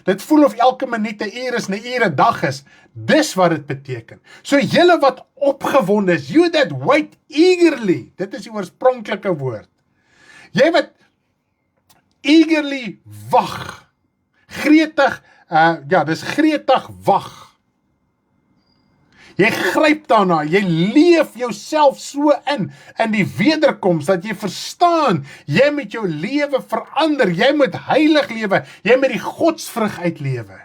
dit voel of elke minuut 'n uur is, 'n uur 'n dag is. Dis wat dit beteken. So julle wat opgewonde is, you that wait eagerly. Dit is die oorspronklike woord. Jy wat eagerly wag. Gretig, dis gretig wag. Jy gryp daarna, jy leef jouself so in die wederkoms, dat jy verstaan, jy moet jou lewe verander, jy moet heilig lewe, jy moet die godsvrug uitlewe.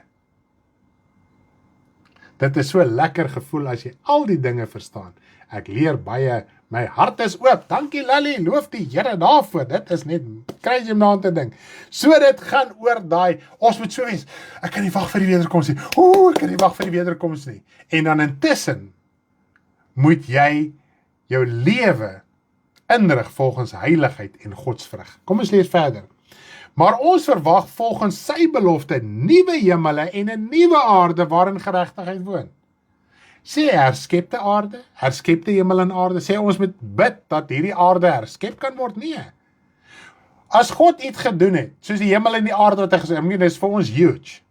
Dit is so 'n lekker gevoel as jy al die dinge verstaan. Ek leer baie, my hart is oop, dankie Lally, loof die Here daarvoor, dit is net crazy om daaraan te dink. So dit gaan oor daai, ons moet so wees, ek kan nie wag vir die wederkoms nie, ek kan nie wag vir die wederkoms nie. En dan intussen, moet jy jou lewe inrig volgens heiligheid en godsvrug. Kom ons lees verder. Maar ons verwag volgens sy belofte nuwe hemele en 'n nuwe aarde waarin geregtigheid woon. Sê herskepte aarde, herskepte hemel en aarde, sê ons moet bid dat hierdie aarde herskep kan word? Nee. As God iets gedoen het, soos die hemel en die aarde wat hy gesê het, dis vir ons huge.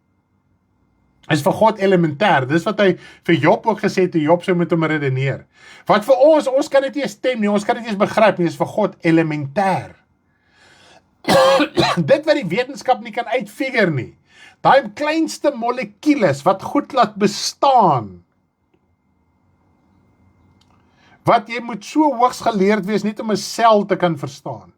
Is vir God elementêr, dis wat hy vir Job ook gesê het, toe Job sou met hom redeneer. Wat vir ons kan dit nie stem nie, ons kan dit nie begryp nie, is vir God elementêr. Dit wat die wetenskap nie kan uitfigure nie, daai kleinste molekules wat goed laat bestaan, wat jy moet so hoogs geleerd wees, net om 'n sel te kan verstaan,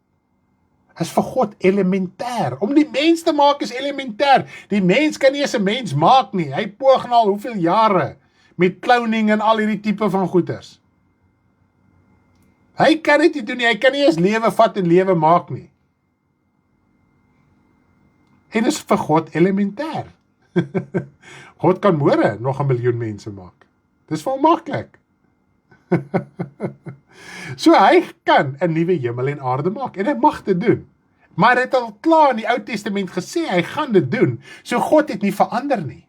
is vir God elementêr. Om die mens te maak is elementêr. Die mens kan nie eens 'n mens maak nie. Hy poog nou al hoeveel jare met cloning en al hierdie tipe van goeters. Hy kan dit nie doen nie. Hy kan nie eens lewe vat en lewe maak nie. En is vir God elementêr. God kan môre nog 1 miljoen mense maak. Dis vir hom maklik. So hy kan 'n nuwe hemel en aarde maak, en hy mag dit doen. Maar hy het al klaar in die Ou Testament gesê, hy gaan dit doen. So God het nie verander nie.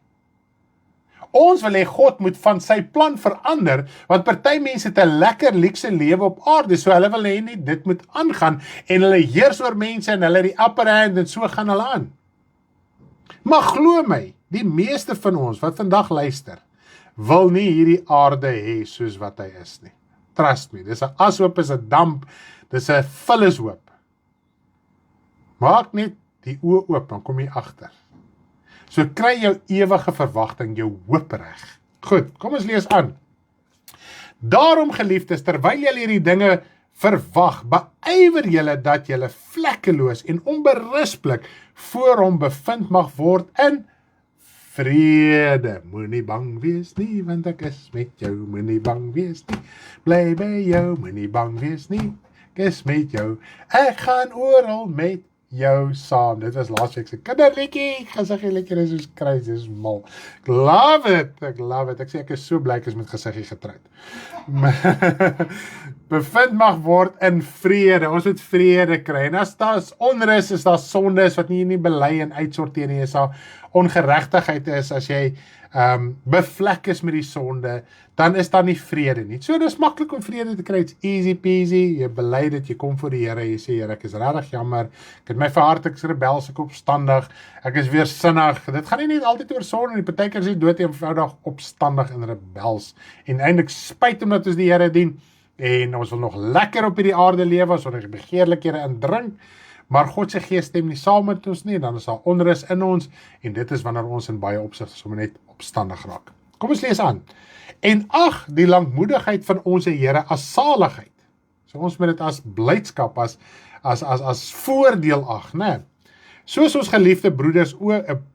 Ons wil hê God moet van sy plan verander, want party mense het 'n lekker luukse lewe op aarde, so hulle wil hê nie dit moet aangaan, en hulle heers oor mense, en hulle die upper hand, en so gaan hulle aan. Maar glo my, die meeste van ons wat vandag luister, wil nie hierdie aarde hê soos wat hy is nie. Trust me, dis 'n ashoop, is 'n damp, dis 'n vullishoop. Maak net die oë oop, dan kom jy agter. So kry jou ewige verwagting, jou hoop reg. Goed, kom ons lees aan. Daarom geliefdes, terwyl julle hierdie dinge verwag, beywer julle dat julle vlekkeloos en onberispelik voor hom bevind mag word in vrede. Moenie bang wees nie, want ek is met jou. Moenie bang wees nie, bly by jou. Moenie bang wees nie, ek is met jou. Ek gaan oral met jou saam. Dit was laasweek se kinderliedjie. Gesiggie lekker is soos crazy, is mal. Ek love it. Ek sê ek is so bly ek is met Gesiggie getroud. Bevind mag word in vrede. Ons moet vrede kry. En as daar onrus is, daar sonde is wat nie bely en uitsorteer nie, is daar ongeregtigheid is, as jy bevlek is met die sonde, dan is daar nie vrede nie. So dis maklik om vrede te kry, it's easy peasy, jy bely dit, jy kom voor die Here, jy sê, Here, ek is regtig jammer, ek het my verhard, ek is rebels, ek opstandig, ek is weer sinnig. Dit gaan nie net altyd oor sonde nie, partykeer is jy dood eenvoudig opstandig en rebels, en eintlik spyt omdat ons die Here dien, en ons wil nog lekker op hierdie aarde lewe, ons wil die begeerlikhede indrink, maar God se Gees stem nie saam met ons nie, dan is daar onrus in ons, en dit is wanneer ons in baie opsigte sommer net opstandig raak. Kom ons lees aan. En ag, die langmoedigheid van ons Here as saligheid. So ons moet dit as blydskap, as voordeel ag, né? Soos ons geliefde broeders,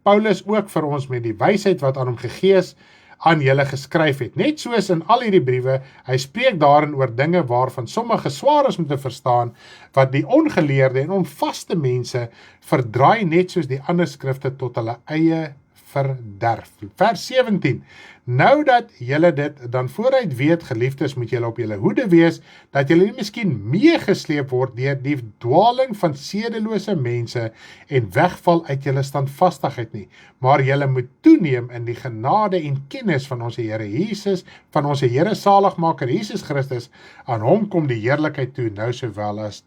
Paulus ook vir ons met die wysheid wat aan hom gegee is, aan julle geskryf het. Net soos in al hierdie briewe, hy spreek daarin oor dinge waarvan sommige swaar is om te verstaan, wat die ongeleerde en onvaste mense verdraai net soos die ander skrifte tot hulle eie verderf. Vers 17. Nou dat julle dit dan vooruit weet, geliefdes, moet julle op julle hoede wees, dat julle nie miskien meegesleep word deur die dwaling van sedelose mense en wegval uit julle standvastigheid nie, maar julle moet toeneem in die genade en kennis van ons Here Jesus, van ons Here Saligmaker Jesus Christus. Aan hom kom die heerlikheid toe, nou sowel as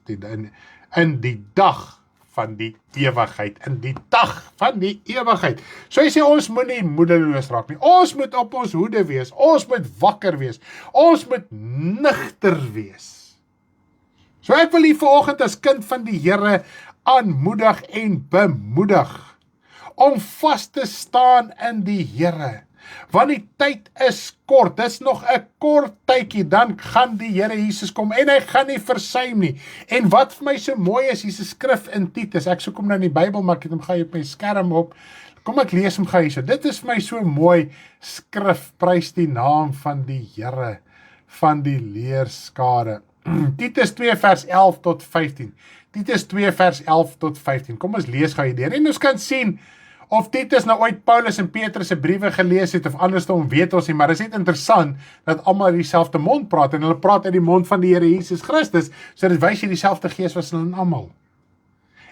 in die dag van die ewigheid, in die dag van die ewigheid. So hy sê, ons moet nie moedeloos raak nie, ons moet op ons hoede wees, ons moet wakker wees, ons moet nugter wees. So ek wil hier vanoggend as kind van die Here aanmoedig en bemoedig, om vas te staan in die Here, want die tyd is kort, dit is nog 'n kort tydjie, dan gaan die Here Jesus kom, en hy gaan nie versuim nie. En wat vir my so mooi is, hier's 'n skrif in Titus, ek soek hom nou in die Bybel, maar ek het hom gou op my skerm op, kom ek lees hom gou hierso, dit is vir my so mooi skrif, prys die naam van die Here, van die leerskare. Titus 2 vers 11 tot 15, Titus 2 vers 11 tot 15, kom ons lees gou hierdeur, en ons kan sien, of Titus nou ooit Paulus en Petrus se briewe gelees het, of andersom weet ons nie, maar dit is net interessant, dat almal dieselfde mond praat, en hulle praat uit die mond van die Here Jesus Christus, so dit wys jy dieselfde Gees was in almal.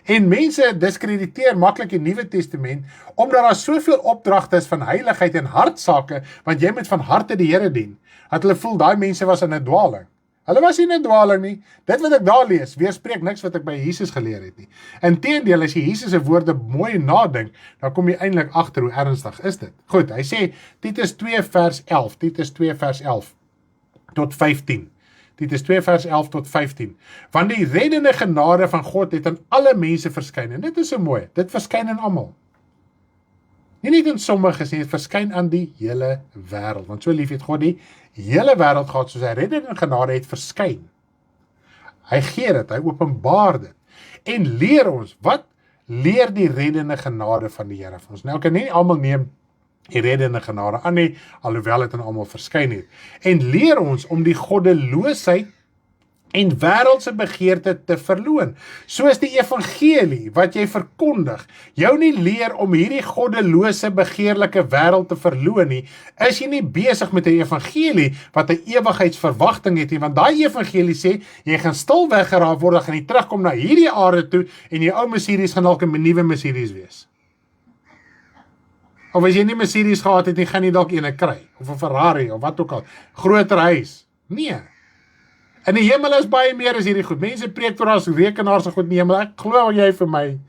En mense diskrediteer maklik die Nuwe Testament, omdat daar soveel opdragte is van heiligheid en hartsake, want jy moet van harte die Here dien, dat hulle voel, daai mense was in 'n dwaling. Hulle was nie 'n dwaling nie. Dit wat ek daar lees, weerspreek niks wat ek by Jesus geleer het nie. Inteendeel, as jy Jesus se woorde mooi nadink, dan kom jy eintlik agter hoe ernstig is dit. Goed, hy sê Titus 2 vers 11, Titus 2 vers 11 tot 15. Titus 2 vers 11 tot 15. Want die reddende genade van God het aan alle mense verskyn, en dit is so mooi, dit verskyn aan almal. Nie net in sommiges nie, dit verskyn aan die hele wêreld, want so lief het God die hele wêreld gehad, soos hy reddende genade het verskyn. Hy gee dit, hy openbaar dit, en leer ons, wat leer die reddende genade van die Here van ons? Nou kan nie almal neem die reddende genade aan nie, alhoewel dit aan almal verskyn het, en leer ons om die goddeloosheid en wêreldse begeerte te verloon, soos die evangelie wat jy verkondig, jou nie leer om hierdie goddelose begeerlike wêreld te verloon nie, is jy nie besig met 'n evangelie wat 'n ewigheidsverwagting het nie, want daai evangelie sê, jy gaan stil weggeraak word, dan gaan jy terugkom na hierdie aarde toe, en jou ou Mercedes gaan dalk 'n nuwe Mercedes wees. Of as jy nie Mercedes gehad het nie, gaan jy dalk eene kry, of 'n Ferrari, of wat ook al, groter huis. Nee. In die hemel is baie meer as hierdie goed. Mense preek oor as rekenaars goed in die hemel. Ek glo jy vir my,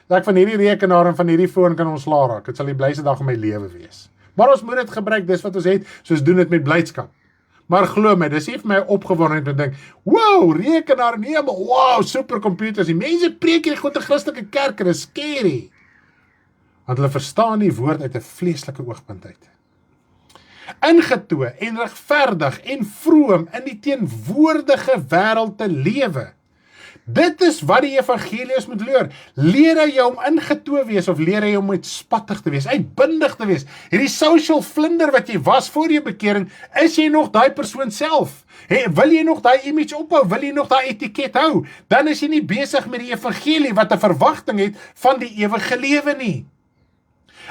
dat ek van hierdie rekenaar en van hierdie foon kan ontslaa raak. Dit sal die blyste dag in my lewe wees. Maar ons moet dit gebruik, dis wat ons het, soos doen dit met blydskap. Maar glo my, dis nie vir my opgewondenheid om te dink, wow, rekenaar in die hemel, wow, supercomputers. Die mense preek hierdie goed in Christelike kerk, dit is scary. Want hulle verstaan die woord uit 'n vleeslike oogpunt uit. Ingetoe en regverdig en vroom in die teenwoordige wêreld te lewe. Dit is wat die evangelie moet leer. Leer hy jou om ingetoe wees, of leer hy jou om uitspattig te wees, uitbundig te wees? Hierdie social vlinder wat jy was voor jou bekering, is jy nog daai persoon self? Wil jy nog daai image ophou? Wil jy nog daai etiket hou? Dan is jy nie besig met die evangelie wat 'n verwagting het van die ewige lewe nie.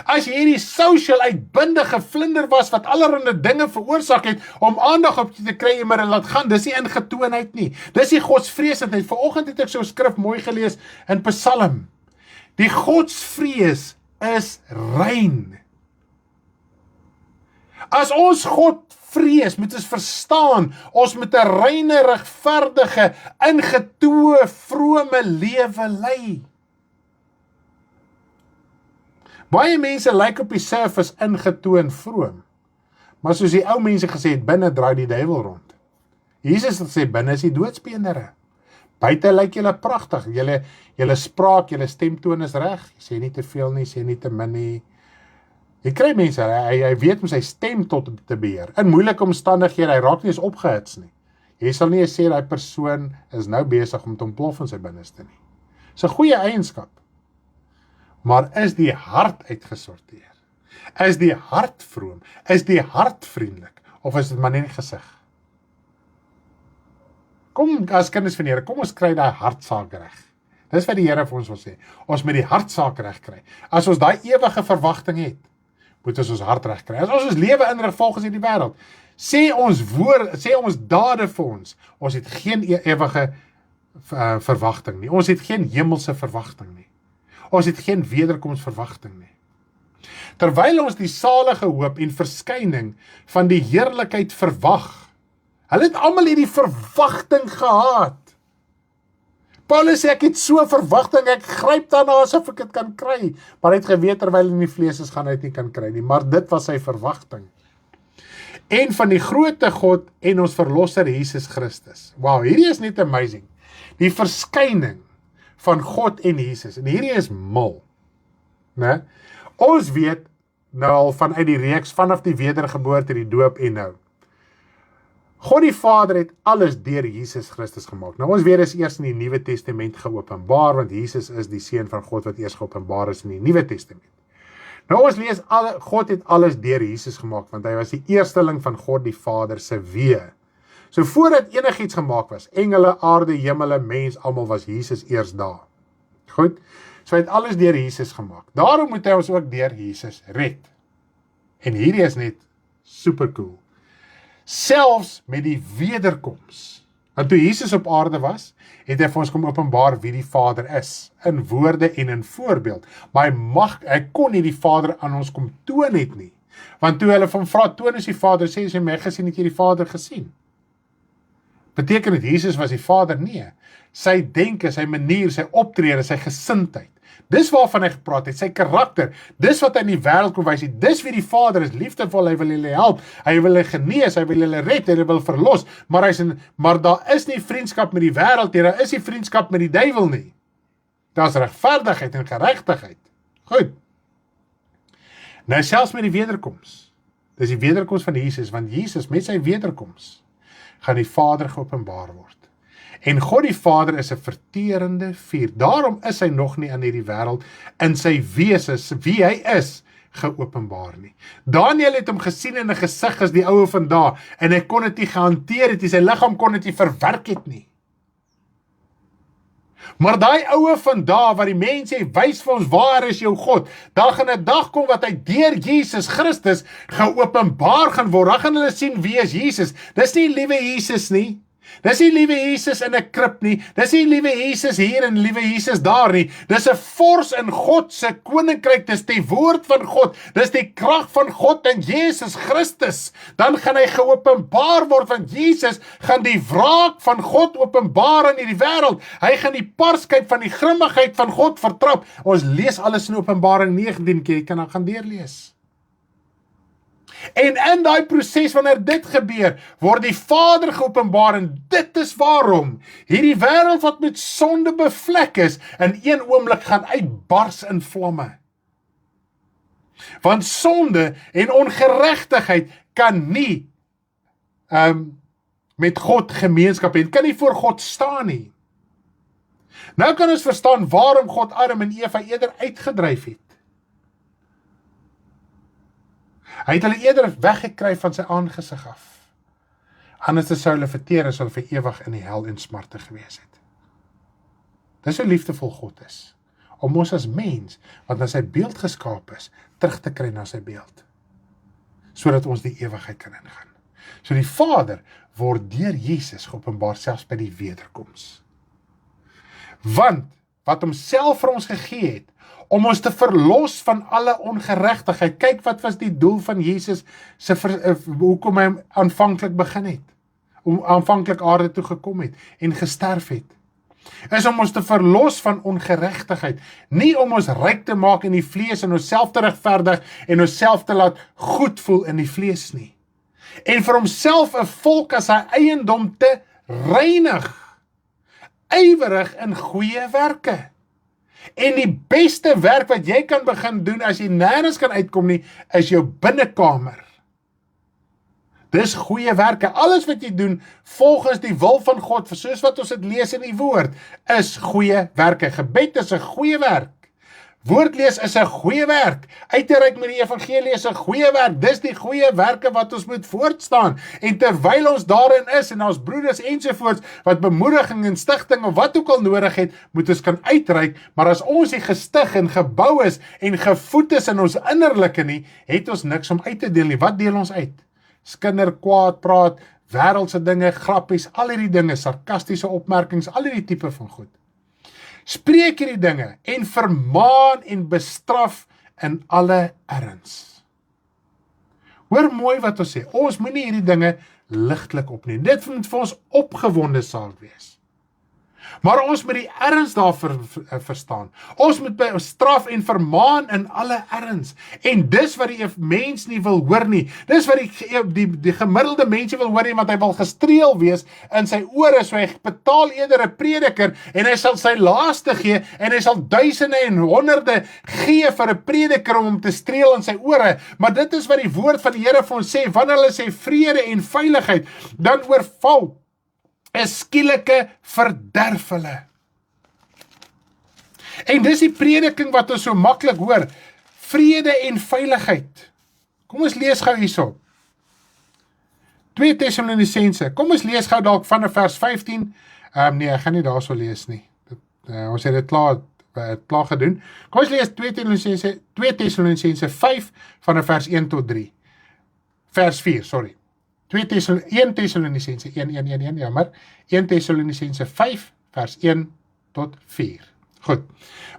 As jy hierdie social uitbundige vlinder was wat allerhande dinge veroorsaak het om aandag op te kry en maar laat gaan, dis nie ingetoonheid nie. Dis die godsvreesendheid. Vanoggend het ek so 'n skrif mooi gelees in Psalm. Die godsvrees is rein. As ons God vrees, moet ons verstaan, ons moet 'n reine, regverdige, ingetoe, vrome lewe lei. Baie mense lyk op die surface ingetoe en vroom, maar soos die ou mense gesê het, binne draai die duiwel rond. Jesus het gesê, binne is die doodspeenere. Buite lyk julle pragtig, julle spraak, julle stemtoon is reg, jy sê nie te veel nie, sê nie te min nie. Jy kry mense, hy weet om sy stem tot te beheer. In moeilike omstandighede, hy raak nie eens opgehits nie. Jy sal nie sê die persoon is nou besig om te ontplof in sy binneste nie. Dis 'n goeie eienskap. Maar is die hart uitgesorteer? Is die hart vroom? Is die hart vriendelik? Of is dit maar net gesig? Kom, as kinders van die Here, kom ons kry daai hartsaak reg. Dis wat die Here vir ons wil sê. Ons moet die hartsaak reg kry. As ons daai ewige verwagting het, moet ons hart reg kry. As ons lewe inrig volgens hierdie wêreld, sê ons dade vir ons het geen ewige verwagting nie. Ons het geen hemelse verwagting nie. Ons het geen wederkomsverwagting nie. Terwyl ons die salige hoop en verskyning van die heerlikheid verwag, hulle het almal hierdie verwagting gehad. Paulus sê, ek het so verwagting, ek gryp daarna asof ek dit kan kry, maar hy het geweet terwyl in die vlees is, gaan hy dit nie kan kry nie, maar dit was sy verwagting. En van die grootte God en ons verlosser Jesus Christus. Wow, hierdie is net amazing. Die verskyning van God en Jesus, en hierdie is mal. Ne? Ons weet nou al vanuit die reeks, vanaf die wedergeboorte, die doop en nou. God die Vader het alles deur Jesus Christus gemaak. Nou ons weet is eers in die Nuwe Testament geopenbaar, want Jesus is die Seun van God wat eers geopenbaar is in die Nuwe Testament. Nou ons lees, God het alles deur Jesus gemaak, want hy was die eersteling van God die Vader se weë. So voordat enigiets gemaak was, engele, aarde, hemele, mens, almal was Jesus eers daar. Goed, so hy het alles deur Jesus gemaak. Daarom moet hy ons ook deur Jesus red. En hierdie is net super cool. Selfs met die wederkoms. Want toe Jesus op aarde was, het hy vir ons kom openbaar wie die Vader is, in woorde en in voorbeeld. Maar hy kon nie die Vader aan ons kom toon het nie. Want toe hulle van vra, toon is die Vader, sê hy my gesien, het jy die Vader gesien? Beteken dit, Jesus was die Vader? Nee. Sy denke, sy manier, sy optrede, sy gesindheid. Dis waarvan hy gepraat het, sy karakter, dis wat hy in die wêreld kom wys het, dis wie die Vader is, liefdevol, hy wil julle help, hy wil julle genees, hy wil julle red, hy wil verlos, maar daar is nie vriendskap met die wêreld nie, daar is nie vriendskap met die duiwel nie. Daar is regverdigheid en geregtigheid. Goed. Nou selfs met die wederkoms, dis die wederkoms van Jesus, want Jesus met sy wederkoms, gaan die Vader geopenbaar word. En God die Vader is 'n verterende vuur. Daarom is hy nog nie in hierdie wêreld in sy wese, wie hy is, geopenbaar nie. Daniël het hom gesien in 'n gesig as die oue van daai, en hy kon dit nie gehanteer het nie, sy liggaam kon dit nie verwerk het nie. Maar daai oue van daai, wat die mense wys vir ons, waar is jou God? Daar gaan 'n dag kom wat hy deur Jesus Christus geopenbaar gaan word. Daar gaan hulle sien wie is Jesus. Dis nie liewe Jesus nie. Dis nie liewe Jesus in 'n krib nie. Dis nie liewe Jesus hier en liewe Jesus daar nie. Dis 'n vors in God se koninkryk. Dis die woord van God. Dis die krag van God in Jesus Christus. Dan gaan hy geopenbaar word, want Jesus gaan die wraak van God openbaar in hierdie wêreld. Hy gaan die parskyp van die grimmigheid van God vertrap. Ons lees alles in Openbaring 19, jy kan dan gaan deurlees. En in daai proses, wanneer dit gebeur, word die Vader geopenbaar, en dit is waarom hierdie wêreld wat met sonde bevlek is, in een oomblik gaan uitbars in vlamme. Want sonde en ongeregtigheid kan nie met God gemeenskap hê, kan nie voor God staan nie. Nou kan ons verstaan waarom God Adam en Eva eerder uitgedryf het. Hy het hulle eerder weggekry van sy aangesig af. Anders sou hulle verteer en sou vir ewig in die hel en smarte gewees het. Dis hoe liefdevol God is, om ons as mens, wat na sy beeld geskaap is, terug te kry na sy beeld, sodat ons die ewigheid kan ingaan. So die Vader word deur Jesus geopenbaar, selfs by die wederkoms. Want, wat homself vir ons gegee het, om ons te verlos van alle ongeregtigheid. Kyk wat was die doel van Jesus, hoekom hy aanvanklik begin het, om aanvanklik aarde toe gekom het, en gesterf het, is om ons te verlos van ongeregtigheid, nie om ons ryk te maak in die vlees, en onsself te regverdig, en onsself te laat goed voel in die vlees nie, en vir homself 'n volk as sy eiendom te reinig. ywerig in goeie werke. En die beste werk wat jy kan begin doen as jy nêrens kan uitkom nie, is jou binnekamer. Dis goeie werke. Alles wat jy doen volgens die wil van God, soos wat ons dit lees in die woord, is goeie werke. Gebed is 'n goeie werk. Woordlees is 'n goeie werk. Uit te reik met die evangelie is 'n goeie werk. Dis die goeie werke wat ons moet voortstaan. En terwyl ons daarin is en ons broeders ensovoorts wat bemoediging en stigting of wat ook al nodig het, moet ons kan uitreik. Maar as ons nie gestig en gebou is en gevoed is in ons innerlike nie, het ons niks om uit te deel nie. Wat deel ons uit? Skinder, kwaad praat, wêreldse dinge, grappies, al hierdie dinge, sarkastiese opmerkings, al hierdie tipe van goed. Spreek hierdie dinge en vermaan en bestraf in alle erns. Hoor mooi wat ons sê, ons moet nie hierdie dinge ligtelik opneem. Dit moet vir ons opgewonde saak wees. Maar ons moet die erns daarvoor verstaan. Ons moet bestraf en vermaan in alle erns. En dis wat die mens nie wil hoor nie. Dis wat die gemiddelde mense wil hoor nie, want hy wil gestreel wees in sy ore, so hy betaal eerder 'n prediker en hy sal sy laaste gee en hy sal duisende en honderde gee vir 'n prediker om hom te streel in sy ore. Maar dit is wat die woord van die Here vir ons sê, wanneer hulle sê vrede en veiligheid, dan oorval 'n skielike verderf hulle. En dis die prediking wat ons so maklik hoor, vrede en veiligheid. Kom ons lees gou hierso. 2 Tessalonisense, kom ons lees gou dalk van vers 15, nee, ek gaan nie daarso lees nie, ons het dit klaar gedoen. Kom ons lees 2 Tessalonisense 5 van vers 1 tot 3, vers 4, sorry. 1 Tessalonisense 1, jammer, 1 Tessalonisense 5, vers 1 tot 4. Goed,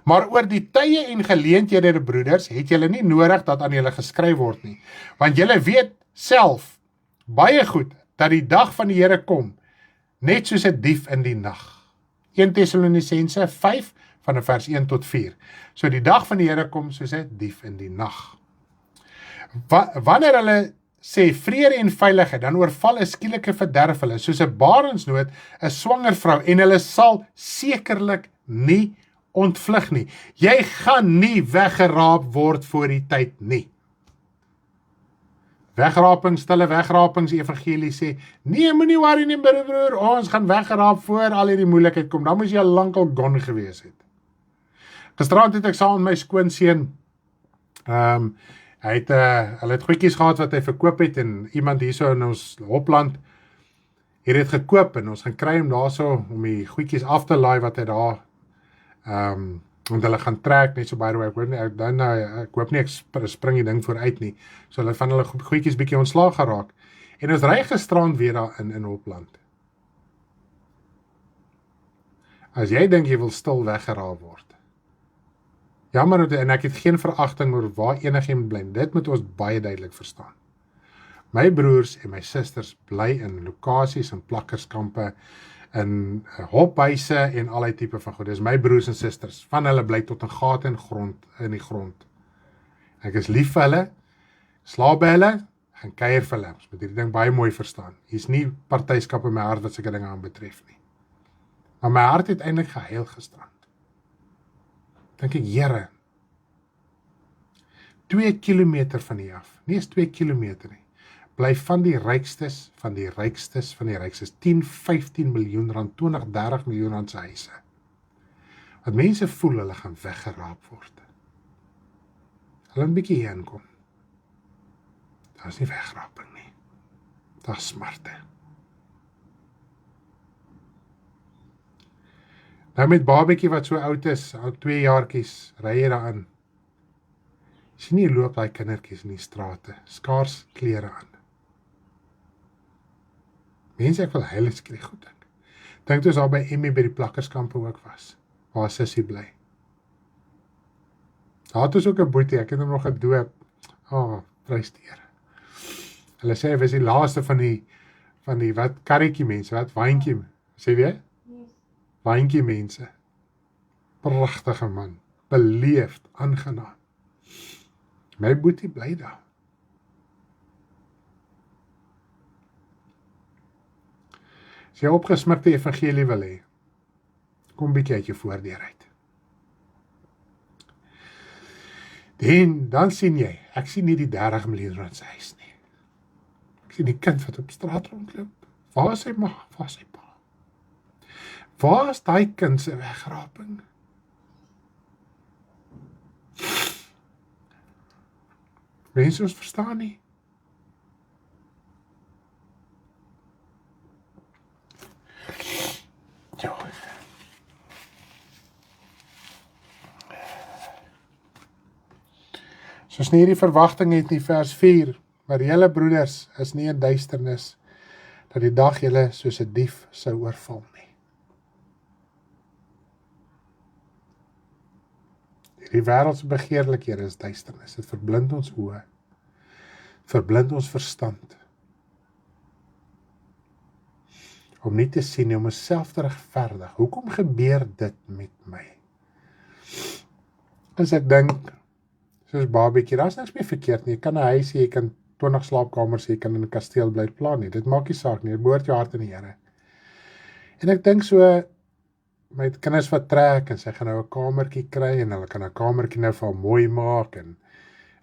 maar oor die tye en geleenthede, broeders, het julle nie nodig dat aan julle geskryf word nie, want julle weet self baie goed dat die dag van die Here kom, net soos 'n dief in die nag. 1 Tessalonisense 5, van vers 1 tot 4. So die dag van die Here kom soos 'n dief in die nag. Wanneer hulle sê vrede en veiligheid, dan oorval 'n skielike verderf hulle, soos 'n barensnood 'n swanger vrou, en hulle sal sekerlik nie ontvlug nie. Jy gaan nie weggeraap word voor die tyd nie. Wegrapings, stille wegrapings, evangelie sê, nee, moenie worry nie, broer, ons gaan weggeraap voor al hierdie moeilikheid kom, dan moes jy al lank al gone gewees het. Gisterand het ek saam met my skoonseun, hulle het goedjies gehad wat hy verkoop het, en iemand hierso in ons Hopland, hier het gekoop, en ons gaan kry hom daarso, om die goedjies af te laai wat hy daar, want hulle gaan trek, net so by the way, ek hoop nie, ek spring die ding vooruit nie, so hulle van hulle goedjies bietjie ontslaag geraak, en ons ry gisterand weer daar in Hopland. As jy dink jy wil stil weggeraap word, jammer, en ek het geen veragting oor waar enigiemand bly, dit moet ons baie duidelik verstaan. My broers en my susters bly in lokasies en plakkerskampe, in hophuise en allerlei tipe van goed. Dis my broers en susters, van hulle bly tot 'n gat in die grond. Ek is lief vir hulle, slaap by hulle, gaan kuier vir hulle. Ons moet hierdie ding baie mooi verstaan. Hier's nie partyskap in my hart wat sulke dinge aan betref nie. Maar my hart het eintlik gehuil gisterand. Dink ek, Here, 2 kilometer van hier af, nie eens 2 kilometer nie, bly van die rykstes, 10, 15 miljoen rand, 20, 30 miljoen rand se huise. Wat mense voel, hulle gaan weggeraap word. Hulle 'n bietjie hier inkom. Daar is nie wegraping nie. Daar is smarte. Nou met babietjie wat so oud is, 2 jaartjies, ry jy daarin. Sien nie loop daai kindertjies in die strate, skaars klere aan. Mense, ek wil heilig skree goed dink. Dink toe is daar by Emmy by die plakkerskampe ook was, waar Sissie bly. Daar het ons ook 'n boetie, ek het hom nog gedoop. Prys die Here. Hulle sê hy was die laaste van die wat karretjie mense, wat wyntjie, sê jy? Wyntjie mense. Pragtige man, beleefd, aangenaam. My boetie bly daar. As jy opgesmikte evangelie wil hê, Kom bietjie uit jou voordeur uit. En dan sien jy, ek sien nie die 30 miljoen se huis nie. Ek sien die kind wat op straat rondloop. Waar is sy ma? Waar is sy pa? Waar is daai kind se wegraping? Mense ons verstaan nie. Ja. Soos nie die verwagting het nie, vers 4, maar julle broeders is nie in duisternis, dat die dag julle soos 'n dief sou oorval nie. Die wêreldse begeerlikhede is duisternis, dit verblind ons oë, verblind ons verstand, om nie te sien, om myself te regverdig. Hoekom gebeur dit met my? As ek dink, soos babietjie, daar is niks meer verkeerd nie, jy kan 'n huis hê, jy kan 20 slaapkamers hê, jy kan in 'n kasteel bly plan nie, dit maak nie saak nie, dit behoort jou hart in die Here. En ek dink so, my kinders wat trek, en sy gaan nou 'n kamertjie kry, en hulle kan 'n kamertjie nou vir haar mooi maak, en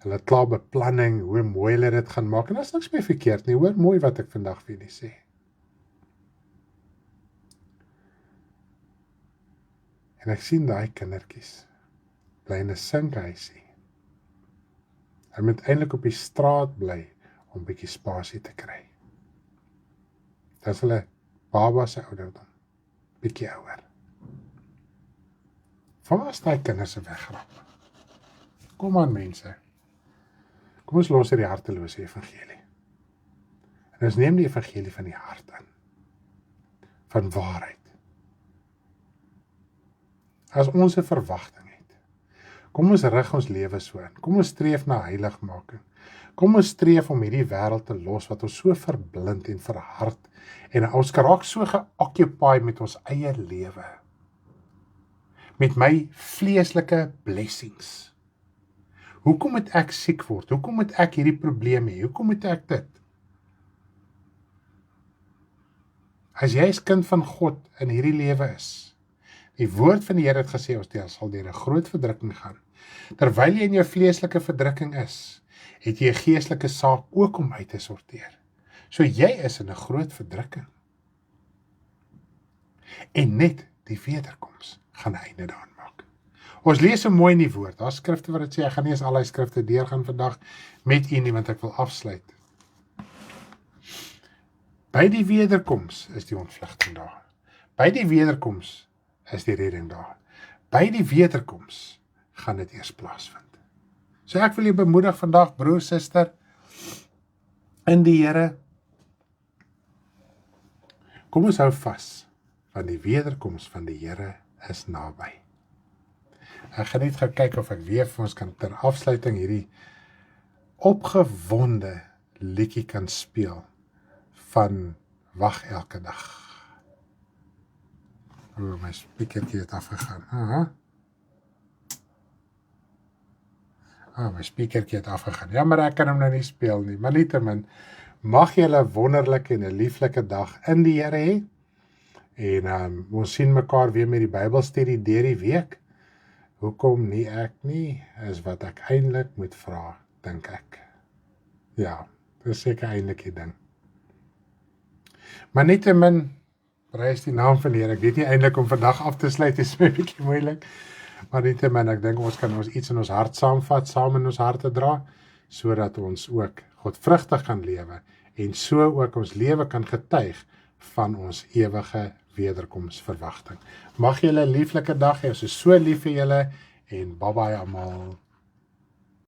hulle het klaar beplanning, hoe mooi hulle dit gaan maak, en daar is niks meer verkeerd nie, hoor mooi wat ek vandag vir julle sê. En ek sien daai kindertjies, bly in 'n sinkhuisie. Hulle moet eintlik op die straat bly, om bietjie spasie te kry. Dit is hulle baba se ouderdom, bietjie ouer. Waar is daai kinders se wegrap? Kom aan mense, kom ons los hier die hartelose evangelie. En ons neem die evangelie van die hart aan, van waarheid. As ons 'n verwagting het, kom ons rig ons lewe so in, kom ons streef na heiligmaking, kom ons streef om hierdie wêreld te los, wat ons so verblind en verhard, en ons raak so geoccupy met ons eie lewe, met my vleeslike blessings. Hoekom moet ek siek word? Hoekom moet ek hierdie probleem hê? Hoekom moet ek dit? As jy as kind van God in hierdie lewe is, die woord van die Here het gesê, ons sal deur 'n groot verdrukking gaan. Terwyl jy in jou vleeslike verdrukking is, het jy 'n geestelike saak ook om uit te sorteer. So jy is in 'n groot verdrukking. En net die wederkoms gaan 'n einde daaraan maak. Ons lees so mooi in die woord, daar is skrifte wat dit sê, ek gaan nie eens al die skrifte deurgaan vandag met u nie, want ek wil afsluit. By die wederkoms is die ontvlugting daar. By die wederkoms is die redding daar. By die wederkoms gaan dit eers plaasvind. So ek wil jou bemoedig vandag, broer, suster, in die Here. Kom ons hou vas, want die wederkoms van die Here is naby. Ek gaan net gaan kyk of ek weer vir ons kan ter afsluiting hierdie opgewonde liedjie kan speel van Wag elke dag. My speakertjie het afgegaan. My speakertjie het afgegaan. Ja, maar ek kan hom nou nie speel nie. Maar nietemin, mag julle 'n wonderlike en 'n lieflike dag in die Here hê. En ons sien mekaar weer met die Bybelstudie deur die week. Hoekom nie ek nie, is wat ek eintlik moet vra, dink ek. Ja, dit is seker eintlik die ding. Maar nietemin, prys die naam van die Here. Ek weet nie eintlik om vandag af te sluit, is my bietjie moeilik. Maar nietemin, ek dink ons kan ons iets in ons hart saamvat, saam in ons harte dra, sodat ons ook godvrugtig kan lewe, en so ook ons lewe kan getuig van ons ewige wederkomsverwagting. Mag julle 'n lieflike dag hê, ons is so lief vir julle, en bye bye almal.